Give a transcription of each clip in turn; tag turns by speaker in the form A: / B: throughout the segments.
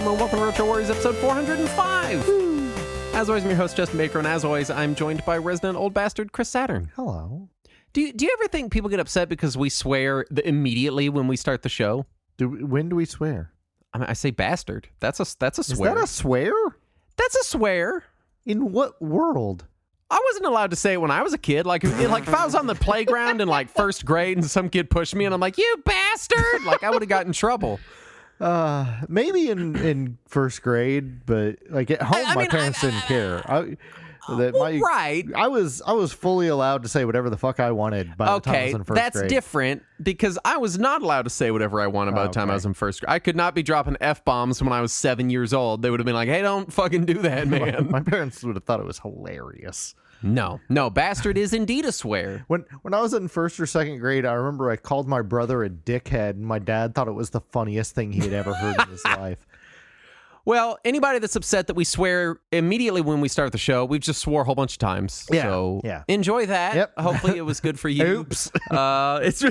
A: gentlemen, welcome to Retro Warriors episode 405. Woo. As always, I'm your host, Justin Baker, and as always, I'm joined by resident old bastard, Chris Saturn.
B: Hello.
A: Do you ever think people get upset because we swear immediately when we start the show?
B: When do we swear?
A: I mean, I say bastard. That's a swear.
B: Is that a swear?
A: That's a swear.
B: In what world?
A: I wasn't allowed to say it when I was a kid. Like if I was on the playground in like first grade and some kid pushed me and I'm like, you bastard! Like I would have gotten in trouble.
B: Maybe in first grade, but like at home, my parents didn't care.
A: Right.
B: I was fully allowed to say whatever the fuck I wanted by the time I was in first grade.
A: That's different because I was not allowed to say whatever I wanted by the time I was in first grade. I could not be dropping F-bombs when I was 7 years old. They would have been like, hey, don't fucking do that, man.
B: My parents would have thought it was hilarious.
A: No, bastard is indeed a swear.
B: When I was in first or second grade, I remember I called my brother a dickhead, and my dad thought it was the funniest thing he had ever heard in his life.
A: Well, anybody that's upset that we swear immediately when we start the show, we've just swore a whole bunch of times.
B: Yeah,
A: so
B: yeah.
A: Enjoy that.
B: Yep.
A: Hopefully it was good for you.
B: Oops.
A: It's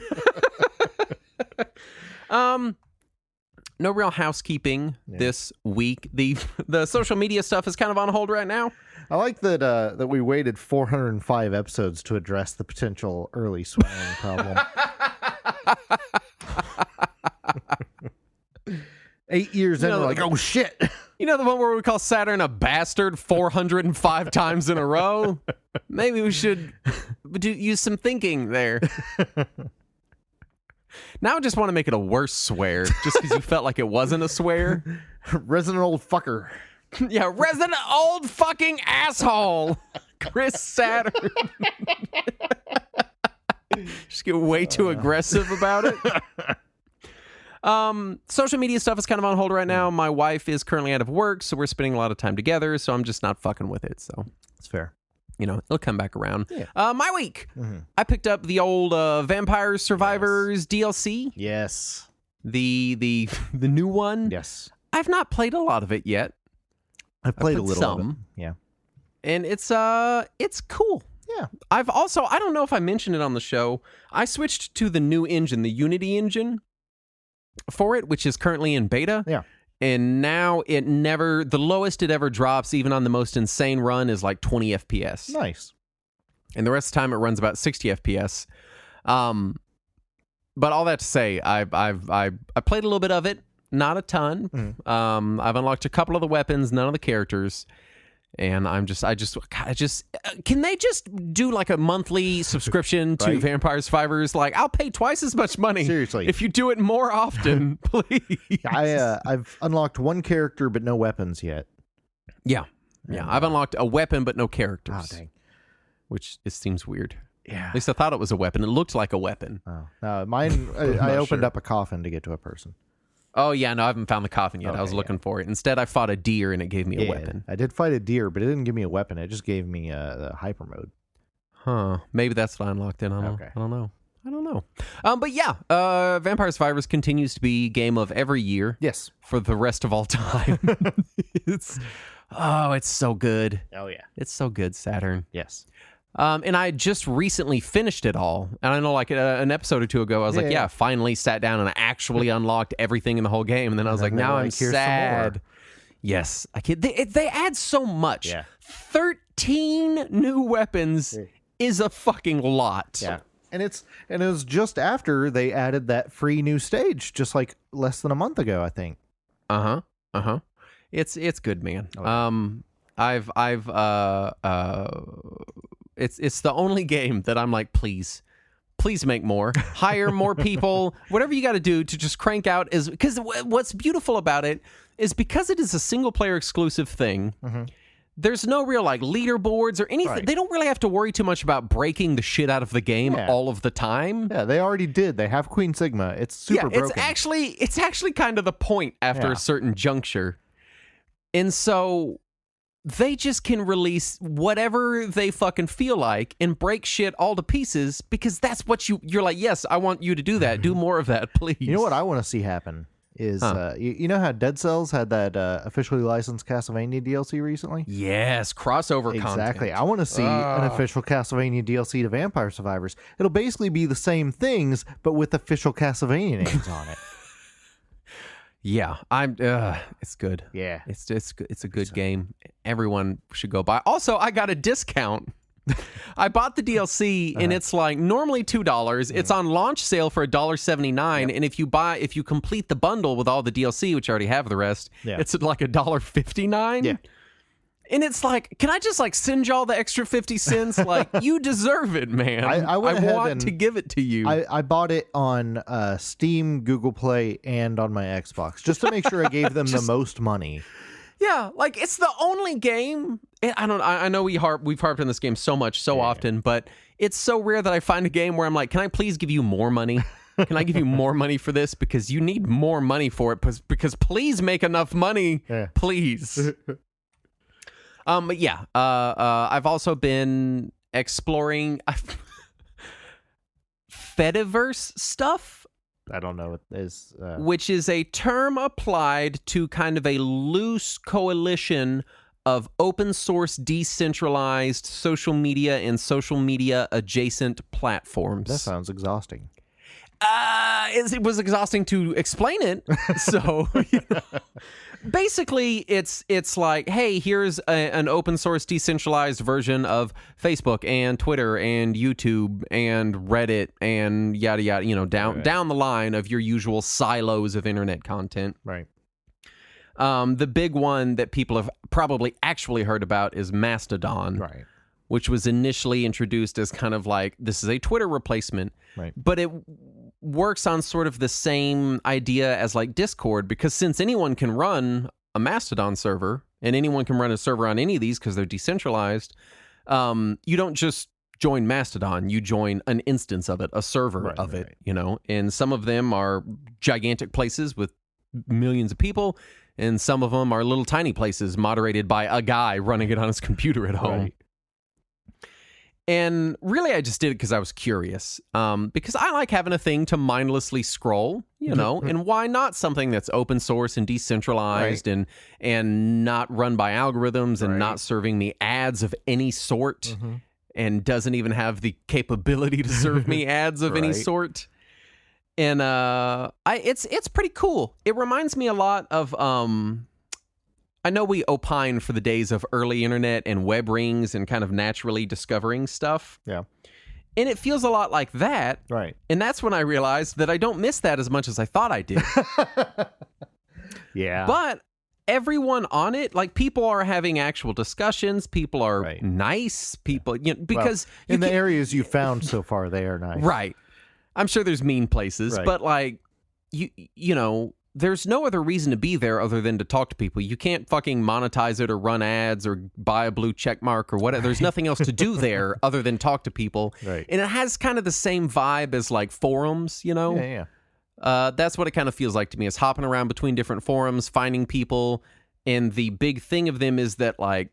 A: no real housekeeping this week. The social media stuff is kind of on hold right now.
B: I like that we waited 405 episodes to address the potential early swearing problem. 8 years in, we're like, oh shit.
A: You know the one where we call Saturn a bastard 405 times in a row? Maybe we should use some thinking there. Now I just want to make it a worse swear, just because you felt like it wasn't a swear.
B: Resident old fucker.
A: Yeah, resident old fucking asshole. Chris Saturn. Just get way too aggressive about it. Social media stuff is kind of on hold right now. My wife is currently out of work, so we're spending a lot of time together, so I'm just not fucking with it. So
B: it's fair.
A: You know, it'll come back around.
B: Yeah.
A: My week. Mm-hmm. I picked up the old Vampire Survivors DLC.
B: Yes.
A: The new one.
B: Yes.
A: I've not played a lot of it yet.
B: I've played a little
A: some.
B: of it. Yeah.
A: And it's cool.
B: Yeah.
A: I don't know if I mentioned it on the show. I switched to the new engine, the Unity engine for it, which is currently in beta.
B: Yeah.
A: And now the lowest it ever drops, even on the most insane run, is like 20 FPS.
B: Nice.
A: And the rest of the time it runs about 60 FPS. But all that to say, I played a little bit of it, not a ton. Mm-hmm. I've unlocked a couple of the weapons, none of the characters. And I just can they just do like a monthly subscription to Vampire Survivors? Like, I'll pay twice as much money.
B: Seriously.
A: If you do it more often, please.
B: I've unlocked one character, but no weapons yet.
A: Yeah. I've unlocked a weapon, but no characters.
B: Oh, dang.
A: Which it seems weird.
B: Yeah.
A: At least I thought it was a weapon. It looked like a weapon.
B: Oh. Mine, I opened up a coffin to get to a person.
A: Oh, yeah, no, I haven't found the coffin yet.
B: Okay,
A: I was looking for it. Instead, I fought a deer, and it gave me a weapon.
B: I did fight a deer, but it didn't give me a weapon. It just gave me the hyper mode.
A: Huh. Maybe that's what I unlocked in. I don't know. But yeah, Vampire Survivors continues to be game of every year.
B: Yes.
A: For the rest of all time. It's so good.
B: Oh, yeah.
A: It's so good, Saturn.
B: Yes.
A: And I just recently finished it all. And I know like an episode or two ago, I was I finally sat down and I actually unlocked everything in the whole game. And then I was like, now I'm sad. Yes. They add so much.
B: Yeah.
A: 13 new weapons is a fucking lot.
B: Yeah. And it was just after they added that free new stage, just like less than a month ago, I think.
A: It's good, man. It's the only game that I'm like, please make more, hire more people, whatever you got to do to just crank out. Because what's beautiful about it is because it is a single player exclusive thing. Mm-hmm. There's no real like leaderboards or anything. Right. They don't really have to worry too much about breaking the shit out of the game all of the time.
B: Yeah, they already did. They have Queen Sigma. It's super broken.
A: It's actually kind of the point after a certain juncture. And so they just can release whatever they fucking feel like and break shit all to pieces because that's what you're like, yes, I want you to do that. Do more of that, please.
B: You know what I want to see happen is, you know how Dead Cells had that officially licensed Castlevania DLC recently?
A: Yes, crossover content.
B: Exactly. I want to see an official Castlevania DLC to Vampire Survivors. It'll basically be the same things, but with official Castlevania names on it.
A: Yeah, it's good.
B: Yeah.
A: It's a good game. Everyone should go buy. Also, I got a discount. I bought the DLC and it's like normally $2. It's on launch sale for $1.79, and if you complete the bundle with all the DLC, which I already have the rest, it's at like $1.59.
B: Yeah.
A: And it's like, can I just like send y'all the extra 50 cents? Like, you deserve it, man.
B: I
A: want to give it to you.
B: I bought it on Steam, Google Play, and on my Xbox just to make sure I gave them the most money.
A: Yeah, like it's the only game. I know we've harped on this game so much, so often, but it's so rare that I find a game where I'm like, can I please give you more money? Can I give you more money for this? Because you need more money for it. Because please make enough money, please. But yeah, I've also been exploring Fediverse stuff.
B: I don't know what is.
A: Which is a term applied to kind of a loose coalition of open source, decentralized social media and social media adjacent platforms.
B: That sounds exhausting.
A: It was exhausting to explain it. So, basically, it's like, hey, here's an open source, decentralized version of Facebook and Twitter and YouTube and Reddit and yada yada. Down the line of your usual silos of internet content.
B: Right.
A: The big one that people have probably actually heard about is Mastodon.
B: Right.
A: Which was initially introduced as kind of like, this is a Twitter replacement.
B: Right.
A: But it works on sort of the same idea as like Discord, because since anyone can run a Mastodon server and anyone can run a server on any of these because they're decentralized, you don't just join Mastodon, you join an instance of it, a server of it, and some of them are gigantic places with millions of people, and some of them are little tiny places moderated by a guy running it on his computer at home.
B: Right.
A: And really, I just did it because I was curious. Because I like having a thing to mindlessly scroll, and why not something that's open source and decentralized and not run by algorithms and not serving me ads of any sort and doesn't even have the capability to serve me ads of any sort. And it's pretty cool. It reminds me a lot of I know we opine for the days of early internet and web rings and kind of naturally discovering stuff.
B: Yeah.
A: And it feels a lot like that.
B: Right.
A: And that's when I realized that I don't miss that as much as I thought I did.
B: Yeah.
A: But everyone on it, like, people are having actual discussions. People are nice. People, because
B: in the areas you found so far, they are nice.
A: Right. I'm sure there's mean places, but like, there's no other reason to be there other than to talk to people. You can't fucking monetize it or run ads or buy a blue check mark or whatever. There's nothing else to do there other than talk to people.
B: Right.
A: And it has kind of the same vibe as like forums,
B: Yeah.
A: That's what it kind of feels like to me, is hopping around between different forums, finding people. And the big thing of them is that, like,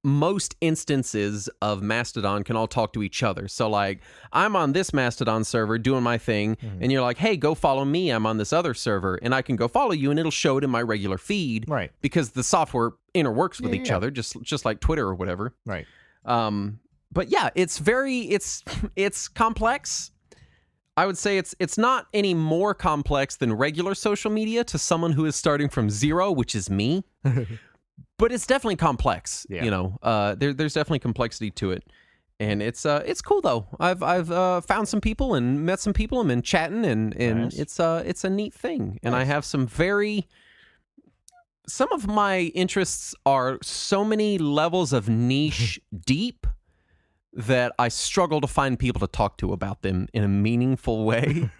A: most instances of Mastodon can all talk to each other. So, like, I'm on this Mastodon server doing my thing, and you're like, hey, go follow me. I'm on this other server, and I can go follow you, and it'll show it in my regular feed.
B: Right.
A: Because the software interworks with each other, just like Twitter or whatever.
B: Right.
A: But yeah, it's complex. I would say it's not any more complex than regular social media to someone who is starting from zero, which is me. But it's definitely complex, There's definitely complexity to it, and it's cool though. I've found some people and met some people and been chatting, and nice. It's a neat thing, and nice. I have some of my interests are so many levels of niche deep that I struggle to find people to talk to about them in a meaningful way.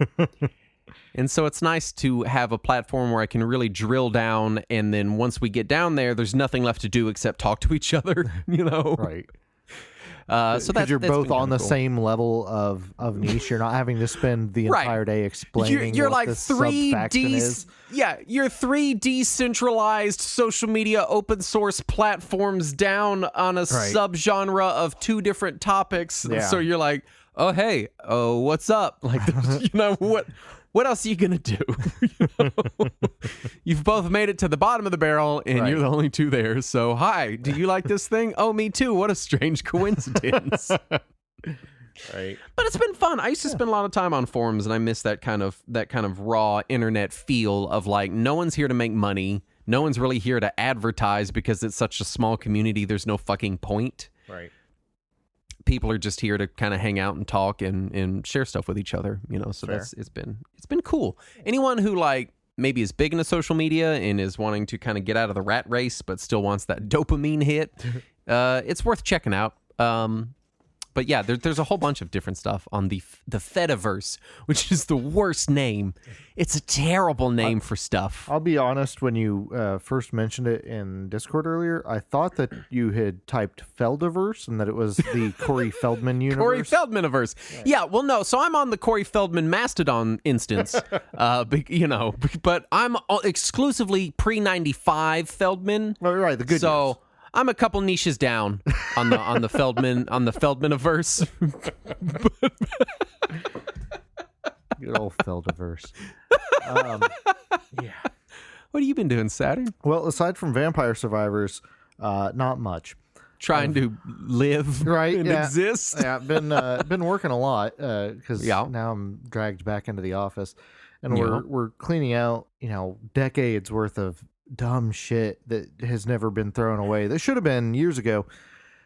A: And so it's nice to have a platform where I can really drill down, and then once we get down there, there's nothing left to do except talk to each other,
B: Right.
A: So that
B: you're
A: that's
B: both
A: been
B: on the
A: cool.
B: same level of niche. You're not having to spend the entire day explaining
A: you're
B: what
A: like
B: this
A: 3D
B: subfaction is.
A: Yeah, you're 3 decentralized social media open source platforms down on a subgenre of 2 different topics.
B: Yeah.
A: So you're like, oh hey, oh what's up? Like, what else are you gonna do? You've both made it to the bottom of the barrel, and you're the only 2 there. So, hi, do you like this thing? Oh, me too. What a strange coincidence.
B: Right.
A: But it's been fun. I used to spend a lot of time on forums, and I miss that kind of raw internet feel of like, no one's here to make money. No one's really here to advertise because it's such a small community. There's no fucking point.
B: Right.
A: People are just here to kind of hang out and talk and share stuff with each other, you know. So
B: Fair.
A: it's been cool. Anyone who like maybe is big into social media and is wanting to kind of get out of the rat race but still wants that dopamine hit, it's worth checking out. But yeah, there's a whole bunch of different stuff on the Fediverse, which is the worst name. It's a terrible name for stuff.
B: I'll be honest, when you first mentioned it in Discord earlier, I thought that you had typed Feldiverse and that it was the Corey Feldman universe.
A: Corey Feldmaniverse. Yeah, well, no. So I'm on the Corey Feldman Mastodon instance, you know, but I'm exclusively pre-95 Feldman.
B: Oh, right, the good news.
A: I'm a couple niches down on the Feldmaniverse.
B: Good old Feldiverse. Yeah.
A: What have you been doing, Saturn?
B: Well, aside from Vampire Survivors, not much.
A: Trying to live and exist.
B: Yeah, been working a lot because now I'm dragged back into the office, and we're cleaning out decades worth of dumb shit that has never been thrown away. That should have been years ago.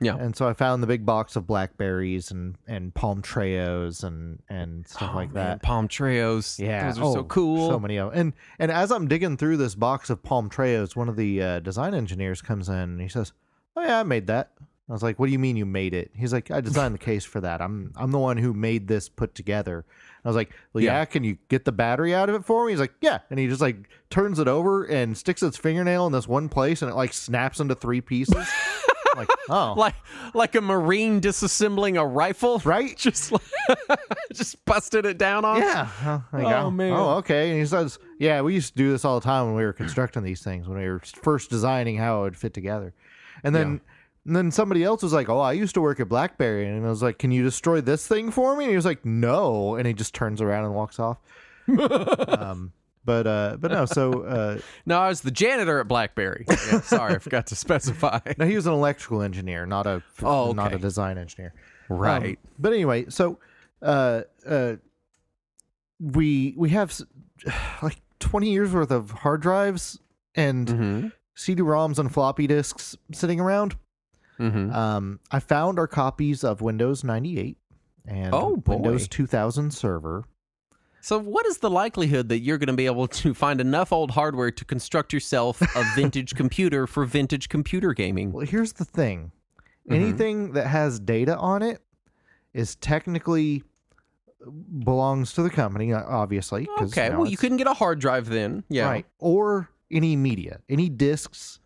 A: Yeah.
B: And so I found the big box of blackberries and palm treos and stuff like that.
A: Palm treos.
B: Yeah.
A: Those are so cool.
B: So many of them. And as I'm digging through this box of palm treos, one of the design engineers comes in and he says, "Oh yeah, I made that." I was like, "What do you mean you made it?" He's like, "I designed the case for that. I'm the one who made this put together." I was like, "Well, yeah, can you get the battery out of it for me?" He's like, "Yeah." And he just like turns it over and sticks its fingernail in this one place and it like snaps into 3 pieces. Like, oh.
A: Like a Marine disassembling a rifle?
B: Right?
A: Just busted it down on?
B: Yeah.
A: Man.
B: Oh, okay. And he says, "Yeah, we used to do this all the time when we were constructing these things, when we were first designing how it would fit together." And then somebody else was like, "Oh, I used to work at BlackBerry." And I was like, "Can you destroy this thing for me?" And he was like, "No." And he just turns around and walks off. But no, so...
A: No, I was the janitor at BlackBerry. Yeah, sorry, I forgot to specify.
B: No, he was an electrical engineer, not a design engineer.
A: Right.
B: But anyway, so we have like 20 years worth of hard drives and CD-ROMs and floppy disks sitting around. I found our copies of Windows 98 and Windows 2000 Server.
A: So what is the likelihood that you're going to be able to find enough old hardware to construct yourself a vintage computer for vintage computer gaming?
B: Well, here's the thing. Anything that has data on it is technically belongs to the company, obviously.
A: Okay, well, you couldn't get a hard drive then. Yeah.
B: Right. Or any media, any discs,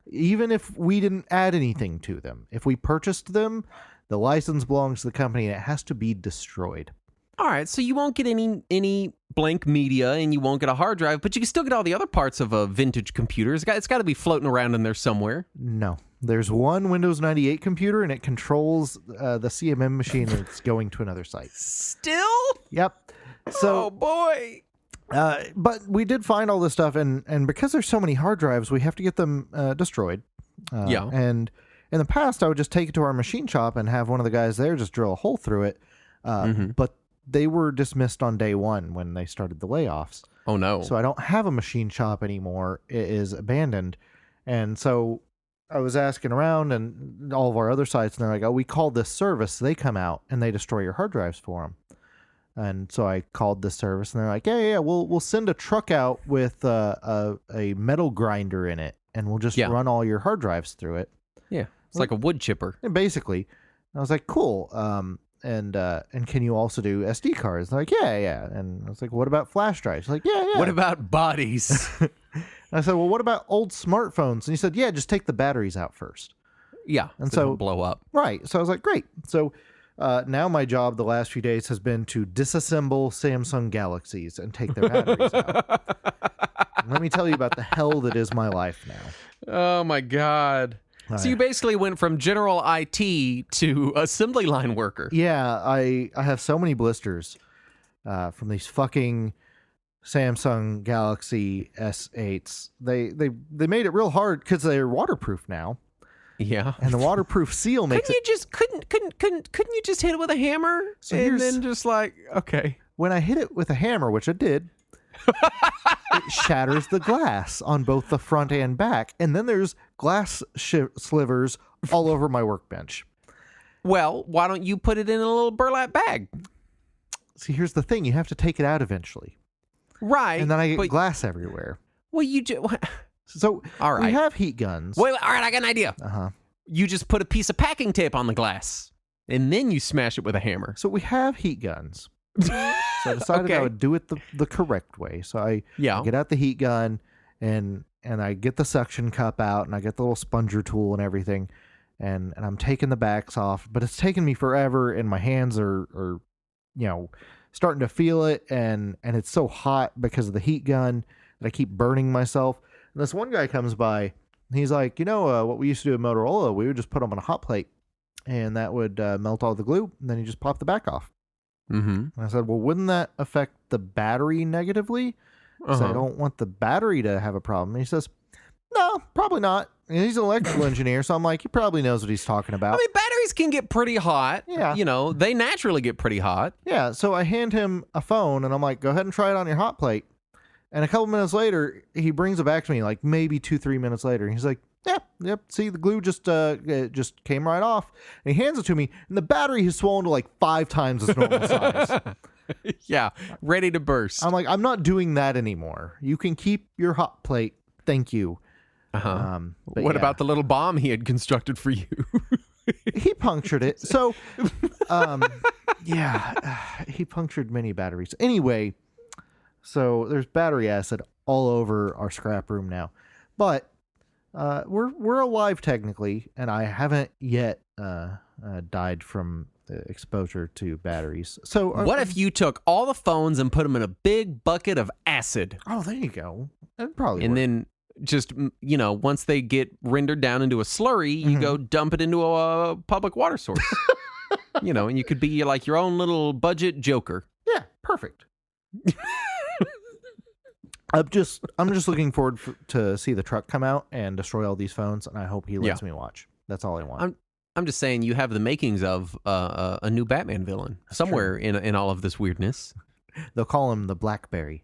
B: even if we didn't add anything to them. If we purchased them, the license belongs to the company and it has to be destroyed.
A: All right, so you won't get any blank media and you won't get a hard drive, but you can still get all the other parts of a vintage computer. It's got to be floating around in there somewhere.
B: No. There's one Windows 98 computer and it controls the CMM machine and it's going to another site.
A: Still?
B: Yep. So,
A: oh, boy.
B: But we did find all this stuff, and because there's so many hard drives, we have to get them destroyed. And in the past, I would just take it to our machine shop and have one of the guys there just drill a hole through it. But they were dismissed on day one when they started the layoffs.
A: Oh, no.
B: So I don't have a machine shop anymore. It is abandoned. And so I was asking around and all of our other sites, and they're like, "Oh, we called this service. They come out and they destroy your hard drives for them." And so I called this service, and they're like, yeah, we'll send a truck out with a metal grinder in it, and we'll just run all your hard drives through it.
A: Yeah, it's like a wood chipper.
B: Basically. And I was like, cool. And can you also do SD cards? They're like, yeah. And I was like, what about flash drives? Like, yeah.
A: What about bodies?
B: I said, well, what about old smartphones? And he said, yeah, just take the batteries out first.
A: Yeah,
B: and so
A: don't blow up.
B: Right. So I was like, great. So now my job the last few days has been to disassemble Samsung Galaxies and take their batteries out. And let me tell you about the hell that is my life now.
A: Oh, my God. So you basically went from general IT to assembly line worker.
B: Yeah, I have so many blisters from these fucking Samsung Galaxy S8s. They made it real hard because they're waterproof now.
A: Yeah.
B: And the waterproof seal makes
A: couldn't you just hit it with a hammer and then just like, okay.
B: When I hit it with a hammer, which I did, it shatters the glass on both the front and back, and then there's glass slivers all over my workbench.
A: Well, why don't you put it in a little burlap bag?
B: See, here's the thing. You have to take it out eventually.
A: Right.
B: And then I get glass everywhere.
A: Well, you do.
B: So
A: all right.
B: We have heat guns.
A: Wait, all right, I got an idea.
B: Uh-huh.
A: You just put a piece of packing tape on the glass, and then you smash it with a hammer.
B: So we have heat guns. So I decided I would do it the correct way. So I get out the heat gun, and I get the suction cup out, and I get the little sponger tool and everything, and I'm taking the backs off. But it's taking me forever, and my hands are starting to feel it, and it's so hot because of the heat gun that I keep burning myself. And this one guy comes by, and he's like, what we used to do at Motorola, we would just put them on a hot plate, and that would melt all the glue, and then you just pop the back off.
A: Mm-hmm.
B: And I said, well, wouldn't that affect the battery negatively? So I don't want the battery to have a problem. And he says, no, probably not. And he's an electrical engineer, so I'm like, he probably knows what he's talking about.
A: I mean, batteries can get pretty hot.
B: Yeah.
A: They naturally get pretty hot.
B: Yeah, so I hand him a phone, and I'm like, go ahead and try it on your hot plate. And a couple minutes later, he brings it back to me, like maybe 2-3 minutes later. And he's like, yep, see, the glue just came right off. And he hands it to me, and the battery has swollen to like 5 times its normal size.
A: Yeah, ready to burst.
B: I'm like, I'm not doing that anymore. You can keep your hot plate. Thank you.
A: Uh-huh. What about the little bomb he had constructed for you?
B: He punctured it. So, he punctured many batteries. Anyway, so there's battery acid all over our scrap room now. But we're alive technically, and I haven't yet died from exposure to batteries. So
A: what if you took all the phones and put them in a big bucket of acid?
B: Oh, there you go. That probably
A: and
B: work.
A: Then just, once they get rendered down into a slurry, you go dump it into a public water source. And you could be like your own little budget Joker.
B: Yeah, perfect. I'm just looking forward to see the truck come out and destroy all these phones, and I hope he lets me watch. That's all I want.
A: I'm just saying you have the makings of a new Batman villain somewhere in all of this weirdness.
B: They'll call him the Blackberry.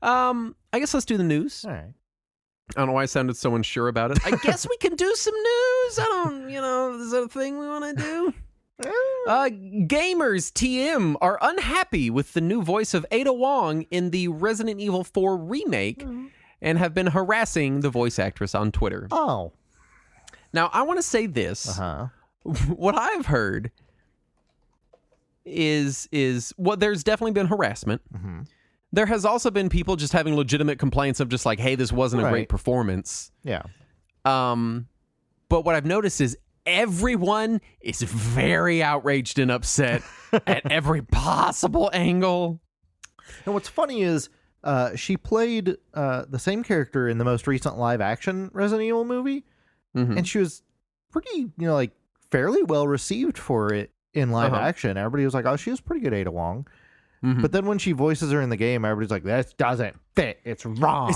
A: I guess let's do the news.
B: All right.
A: I don't know why I sounded so unsure about it. I guess we can do some news. Is that a thing we want to do? Gamers TM are unhappy with the new voice of Ada Wong in the Resident Evil 4 remake and have been harassing the voice actress on Twitter.
B: Oh.
A: Now, I want to say this.
B: Uh-huh.
A: What I've heard is there's definitely been harassment.
B: Mm-hmm.
A: There has also been people just having legitimate complaints of just like, hey, this wasn't a great performance.
B: Yeah.
A: But what I've noticed is everyone is very outraged and upset at every possible angle.
B: And what's funny is she played the same character in the most recent live action Resident Evil movie. Mm-hmm. And she was pretty, fairly well received for it in live action. Everybody was like, oh, she was pretty good, Ada Wong. Mm-hmm. But then when she voices her in the game, everybody's like, that doesn't fit. It's wrong.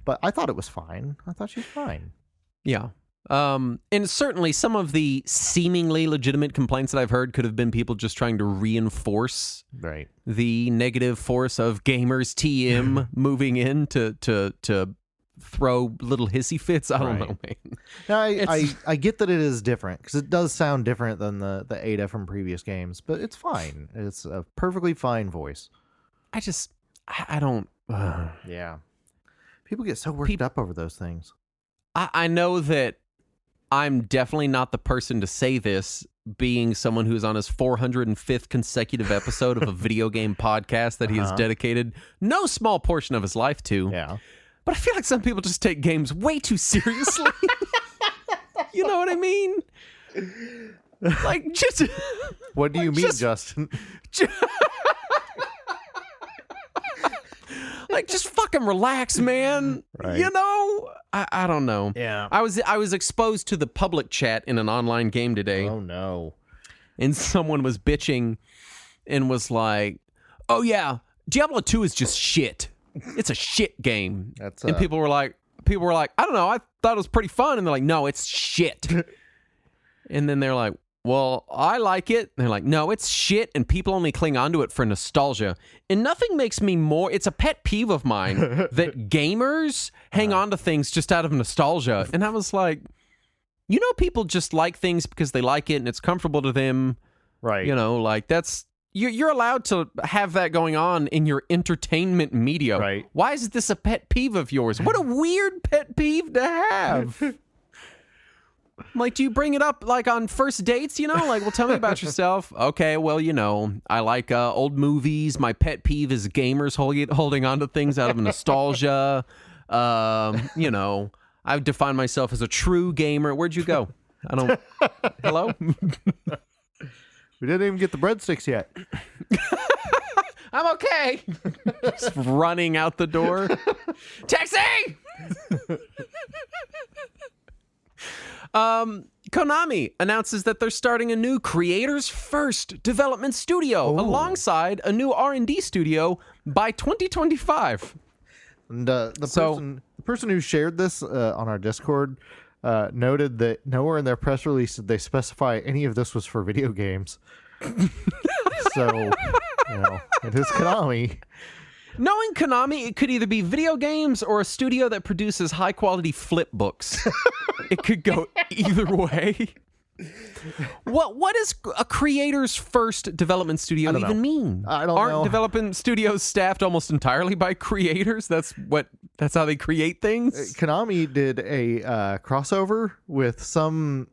B: But I thought it was fine. I thought she was fine.
A: Yeah. And certainly some of the seemingly legitimate complaints that I've heard could have been people just trying to reinforce the negative force of gamers TM moving in to throw little hissy fits. I don't know, man.
B: Now, I get that it is different because it does sound different than the Ada from previous games, but it's fine. It's a perfectly fine voice.
A: I don't.
B: Yeah. People get so worked up over those things.
A: I know that I'm definitely not the person to say this, being someone who's on his 405th consecutive episode of a video game podcast that he has dedicated no small portion of his life to.
B: Yeah.
A: But I feel like some people just take games way too seriously. You know what I mean? Like, just...
B: What do you mean, Justin?
A: Like, just fucking relax, man.
B: Right.
A: I don't know.
B: Yeah.
A: I was exposed to the public chat in an online game today.
B: Oh, no.
A: And someone was bitching and was like, oh, yeah, Diablo 2 is just shit. It's a shit game. And people were like, people were like, I don't know, I thought it was pretty fun. And they're like, no, it's shit. And then they're like, well, I like it. And they're like, no, it's shit. And people only cling onto it for nostalgia. And nothing makes me more, it's a pet peeve of mine that gamers hang on to things just out of nostalgia. And I was like, people just like things because they like it and it's comfortable to them.
B: Right.
A: Like that's, you're allowed to have that going on in your entertainment media.
B: Right.
A: Why is this a pet peeve of yours? What a weird pet peeve to have. Like, do you bring it up like on first dates? Like, well, tell me about yourself. Okay, well, I like old movies. My pet peeve is gamers holding on to things out of nostalgia. I define myself as a true gamer. Where'd you go? I don't. Hello?
B: We didn't even get the breadsticks yet.
A: I'm okay. Just running out the door. Taxi! Konami announces that they're starting a new creators first development studio alongside a new R&D studio by 2025.
B: And the person who shared this on our Discord noted that nowhere in their press release did they specify any of this was for video games. So, it is Konami.
A: Knowing Konami, it could either be video games or a studio that produces high-quality flip books. It could go either way. What is a creator's first development studio even mean?
B: I don't know.
A: Aren't development studios staffed almost entirely by creators? That's how they create things?
B: Konami did a crossover with some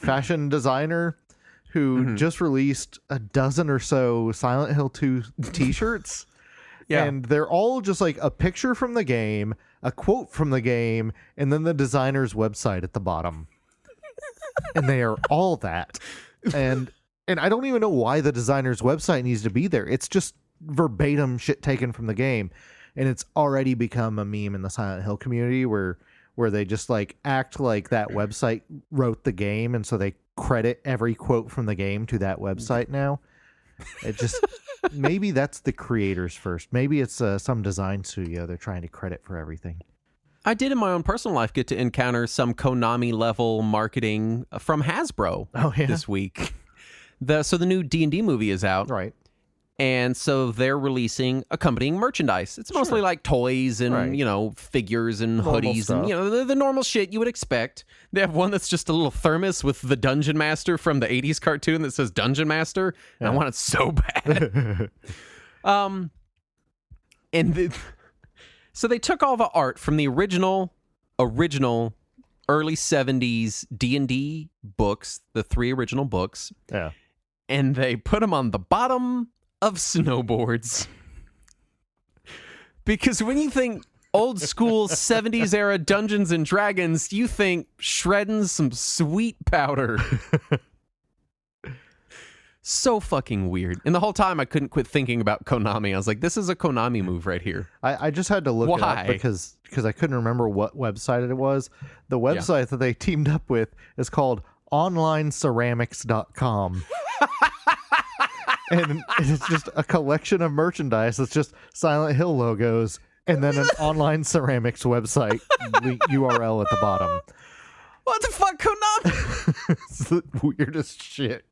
B: fashion designer who just released a dozen or so Silent Hill 2 t-shirts.
A: Yeah.
B: And they're all just like a picture from the game, a quote from the game, and then the designer's website at the bottom. And they are all that. And I don't even know why the designer's website needs to be there. It's just verbatim shit taken from the game. And it's already become a meme in the Silent Hill community where they just like act like that website wrote the game, and so they credit every quote from the game to that website now. It just maybe that's the creators first. Maybe it's some design studio they're trying to credit for everything.
A: I did in my own personal life get to encounter some Konami level marketing from Hasbro this week. So the new D&D movie is out.
B: Right.
A: And so they're releasing accompanying merchandise. It's mostly like toys and, figures and
B: Normal
A: hoodies
B: stuff.
A: and, the normal shit you would expect. They have one that's just a little thermos with the Dungeon Master from the 80s cartoon that says Dungeon Master. And I want it so bad. So they took all the art from the original early 70s D&D books, the 3 original books.
B: Yeah.
A: And they put them on the bottom of snowboards. Because when you think old school 70s era Dungeons and Dragons, you think shredding some sweet powder. So fucking weird. And the whole time I couldn't quit thinking about Konami. I was like, this is a Konami move right here.
B: I just had to look it up because I couldn't remember what website it was. The website that they teamed up with is called onlineceramics.com. And it's just a collection of merchandise. It's just Silent Hill logos and then an online ceramics website URL at the bottom.
A: What the fuck, Konami?
B: It's the weirdest shit.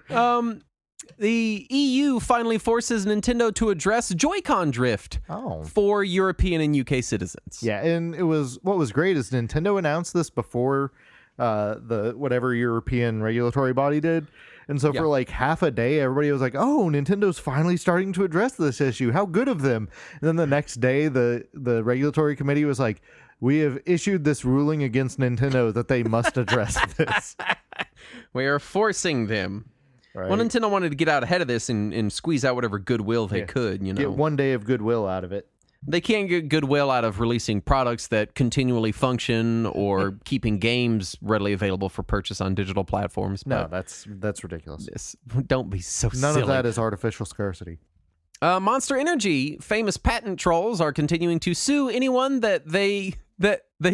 A: The EU finally forces Nintendo to address Joy-Con drift for European and UK citizens.
B: Yeah, and what was great is Nintendo announced this before the whatever European regulatory body did. And so for like half a day, everybody was like, oh, Nintendo's finally starting to address this issue. How good of them. And then the next day, the regulatory committee was like, we have issued this ruling against Nintendo that they must address this.
A: We are forcing them.
B: Right.
A: Well, Nintendo wanted to get out ahead of this and squeeze out whatever goodwill they could,
B: Get one day of goodwill out of it.
A: They can't get goodwill out of releasing products that continually function or keeping games readily available for purchase on digital platforms.
B: No, that's ridiculous.
A: Don't be so silly.
B: None of that is artificial scarcity.
A: Monster Energy famous patent trolls are continuing to sue anyone that they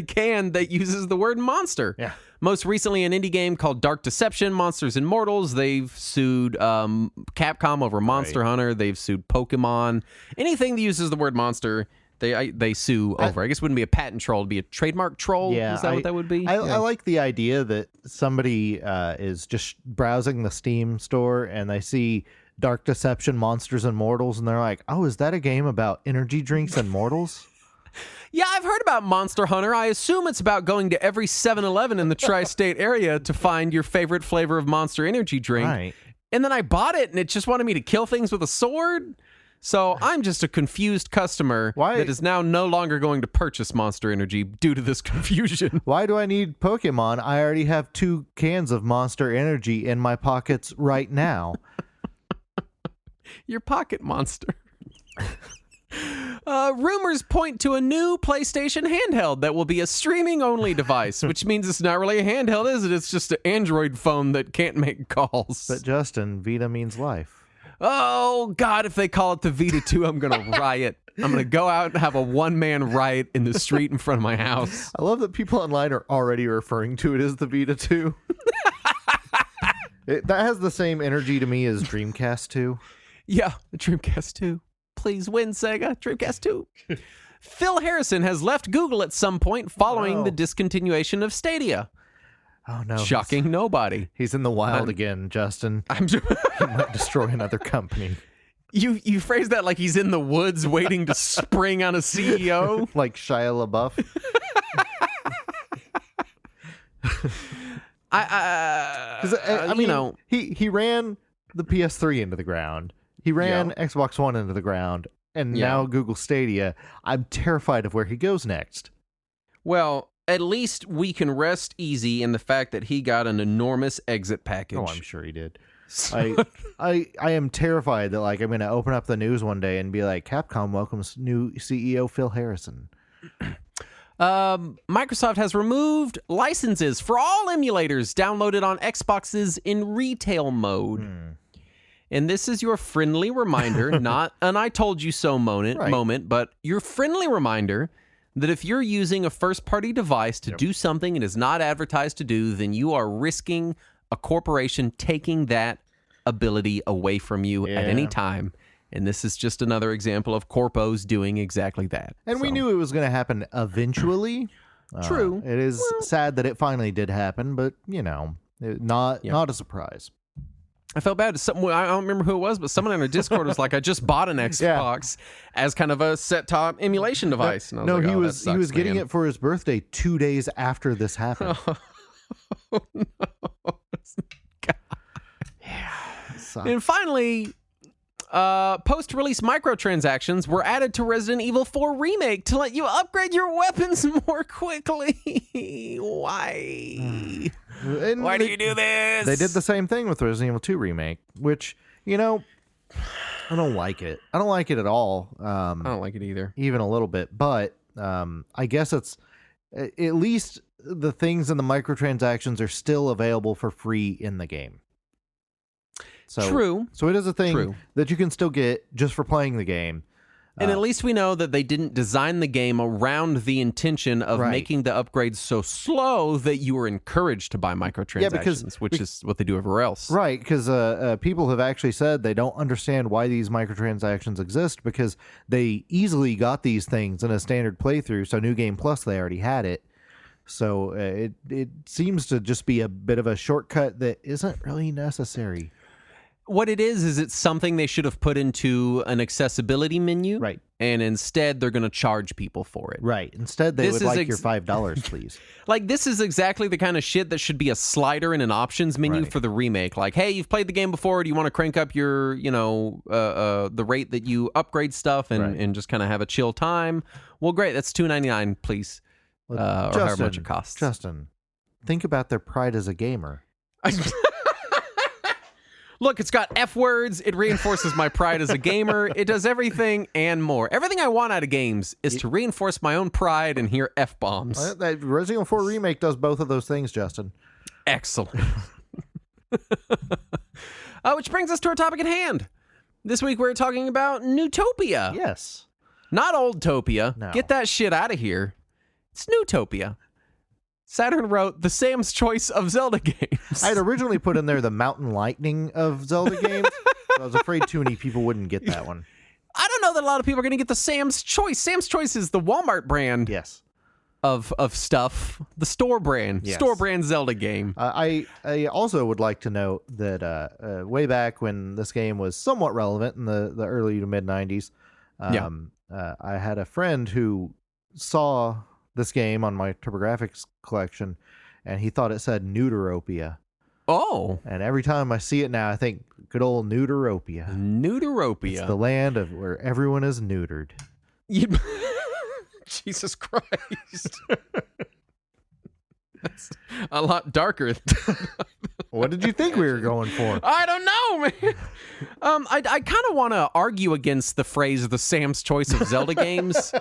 A: can that uses the word monster.
B: Yeah.
A: Most recently, an indie game called Dark Deception, Monsters and Mortals. They've sued Capcom over Monster Hunter. They've sued Pokemon. Anything that uses the word monster, They sue over. I guess it wouldn't be a patent troll; it'd be a trademark troll.
B: Yeah,
A: Is that what that would be?
B: I like the idea that somebody is just browsing the Steam store and they see Dark Deception Monsters and Mortals, and they're like, "Oh, is that a game about energy drinks and mortals?"
A: Yeah, I've heard about Monster Hunter. I assume it's about going to every 7-Eleven in the tri-state area to find your favorite flavor of Monster energy drink.
B: Right.
A: And then I bought it, and it just wanted me to kill things with a sword. So I'm just a confused customer that is now no longer going to purchase Monster Energy due to this confusion.
B: Why do I need Pokemon? I already have 2 cans of Monster Energy in my pockets right now.
A: Your pocket monster. Rumors point to a new PlayStation handheld that will be a streaming-only device, which means it's not really a handheld, is it? It's just an Android phone that can't make calls.
B: But Justin, Vita means life.
A: Oh, God, if they call it the Vita 2, I'm going to riot. I'm going to go out and have a one-man riot in the street in front of my house.
B: I love that people online are already referring to it as the Vita 2. That has the same energy to me as Dreamcast 2.
A: Yeah, the Dreamcast 2. Please win, Sega. Dreamcast 2. Phil Harrison has left Google at some point following the discontinuation of Stadia.
B: Oh, no.
A: Shocking nobody.
B: He's in the wild again, Justin. He might destroy another company.
A: You phrase that like he's in the woods waiting to spring on a CEO?
B: Like Shia LaBeouf? I mean,
A: you know,
B: he ran the PS3 into the ground. He ran Xbox One into the ground. And now Google Stadia. I'm terrified of where he goes next.
A: Well, at least we can rest easy in the fact that he got an enormous exit package.
B: Oh, I'm sure he did. I am terrified that like I'm going to open up the news one day and be like, Capcom welcomes new CEO Phil Harrison.
A: Microsoft has removed licenses for all emulators downloaded on Xboxes in retail mode. And this is your friendly reminder, not an I told you so moment, but your friendly reminder that if you're using a first-party device to do something it is not advertised to do, then you are risking a corporation taking that ability away from you at any time. And this is just another example of corpos doing exactly that.
B: And we knew it was going to happen eventually.
A: True.
B: It is sad that it finally did happen, but, you know, not a surprise.
A: I felt bad. I don't remember who it was, but someone in our Discord was like, I just bought an Xbox as kind of a set-top emulation device. And I was like,
B: he was getting it for his birthday 2 days after this happened.
A: Oh, no. God.
B: Yeah.
A: And finally, post-release microtransactions were added to Resident Evil 4 Remake to let you upgrade your weapons more quickly. Why? Why do you do this?
B: They did the same thing with Resident Evil 2 Remake, which, you know, I don't like it. I don't like it at all.
A: I don't like it either.
B: Even a little bit. But I guess it's at least the things in the microtransactions are still available for free in the game. So,
A: True.
B: So it is a thing that you can still get just for playing the game.
A: And at least we know that they didn't design the game around the intention of making the upgrades so slow that you were encouraged to buy microtransactions, which is what they do everywhere else.
B: Right, because people have actually said they don't understand why these microtransactions exist because they easily got these things in a standard playthrough, so New Game Plus, they already had it. So it seems to just be a bit of a shortcut that isn't really necessary.
A: What it is it's something they should have put into an accessibility menu.
B: Right.
A: And instead, they're going to charge people for it.
B: Right. Instead, they would like your $5, please.
A: Like, this is exactly the kind of shit that should be a slider in an options menu for the remake. Like, hey, you've played the game before. Do you want to crank up your, the rate that you upgrade stuff and just kind of have a chill time? Well, great. That's $2.99, please. Or however much it costs.
B: Justin, think about their pride as a gamer.
A: Look, it's got F words. It reinforces my pride as a gamer. It does everything and more. Everything I want out of games is to reinforce my own pride and hear F-bombs.
B: That Resident Evil 4 Remake does both of those things, Justin.
A: Excellent. Which brings us to our topic at hand. This week we're talking about Neutopia.
B: Yes.
A: Not Oldtopia.
B: No.
A: Get that shit out of here. It's Neutopia. Saturn wrote the Sam's Choice of Zelda games.
B: I had originally put in there the Mountain Lightning of Zelda games, but I was afraid too many people wouldn't get that one.
A: I don't know that a lot of people are going to get the Sam's Choice. Sam's Choice is the Walmart brand
B: Yes.
A: of stuff, the store brand,
B: Yes.
A: store brand Zelda game.
B: I also would like to note that way back when this game was somewhat relevant in the early to mid 90s, I had a friend who saw this game on my TurboGrafx collection, and he thought it said Neutopia.
A: Oh,
B: And every time I see it now, I think good old Neutopia.
A: Neutopia.
B: It's the land of where everyone is neutered.
A: Jesus Christ. That's a lot darker.
B: What did you think we were going for?
A: I don't know, man. I kind of want to argue against the phrase "the Sam's Choice of Zelda games,"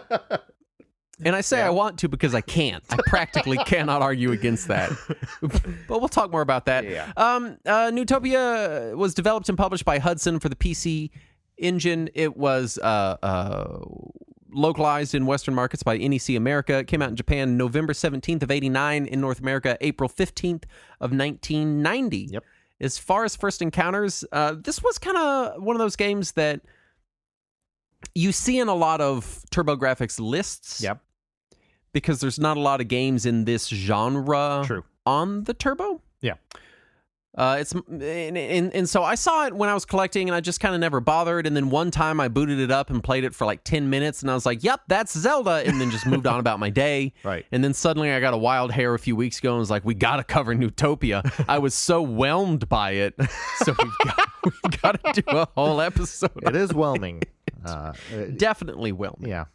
A: and I say I want to because I can't. I practically cannot argue against that. But we'll talk more about that.
B: Yeah.
A: Neutopia was developed and published by Hudson for the PC Engine. It was localized in Western markets by NEC America. It came out in Japan November 17th of 89, in North America April 15th of 1990.
B: Yep.
A: As far as first encounters, this was kind of one of those games that you see in a lot of TurboGrafx lists.
B: Yep.
A: Because there's not a lot of games in this genre
B: True.
A: on the Turbo.
B: Yeah.
A: And so I saw it when I was collecting, and I just kind of never bothered. And then one time I booted it up and played it for like 10 minutes, and I was like, "Yep, that's Zelda," and then just moved on about my day.
B: Right.
A: And then suddenly I got a wild hair a few weeks ago, and was like, "We got to cover Neutopia." I was so whelmed by it, so we've got to do a whole episode.
B: It is whelming.
A: Definitely whelming.
B: Yeah.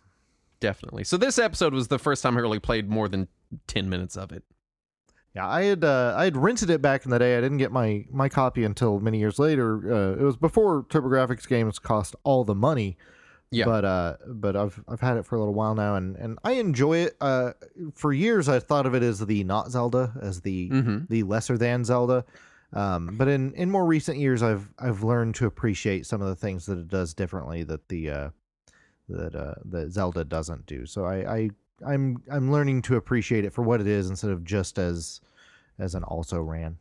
A: Definitely. So this episode was the first time I really played more than 10 minutes of it.
B: Yeah, I had rented it back in the day. I didn't get my
A: Mm-hmm.
B: copy until many years later. It was before TurboGrafx games cost all the money.
A: Yeah.
B: But I've had it for a little while now, and I enjoy it. For years, I thought of it as the not Zelda, as the lesser than Zelda. But in more recent years, I've learned to appreciate some of the things that it does differently that that Zelda doesn't do. So I'm learning to appreciate it for what it is instead of just as an also ran.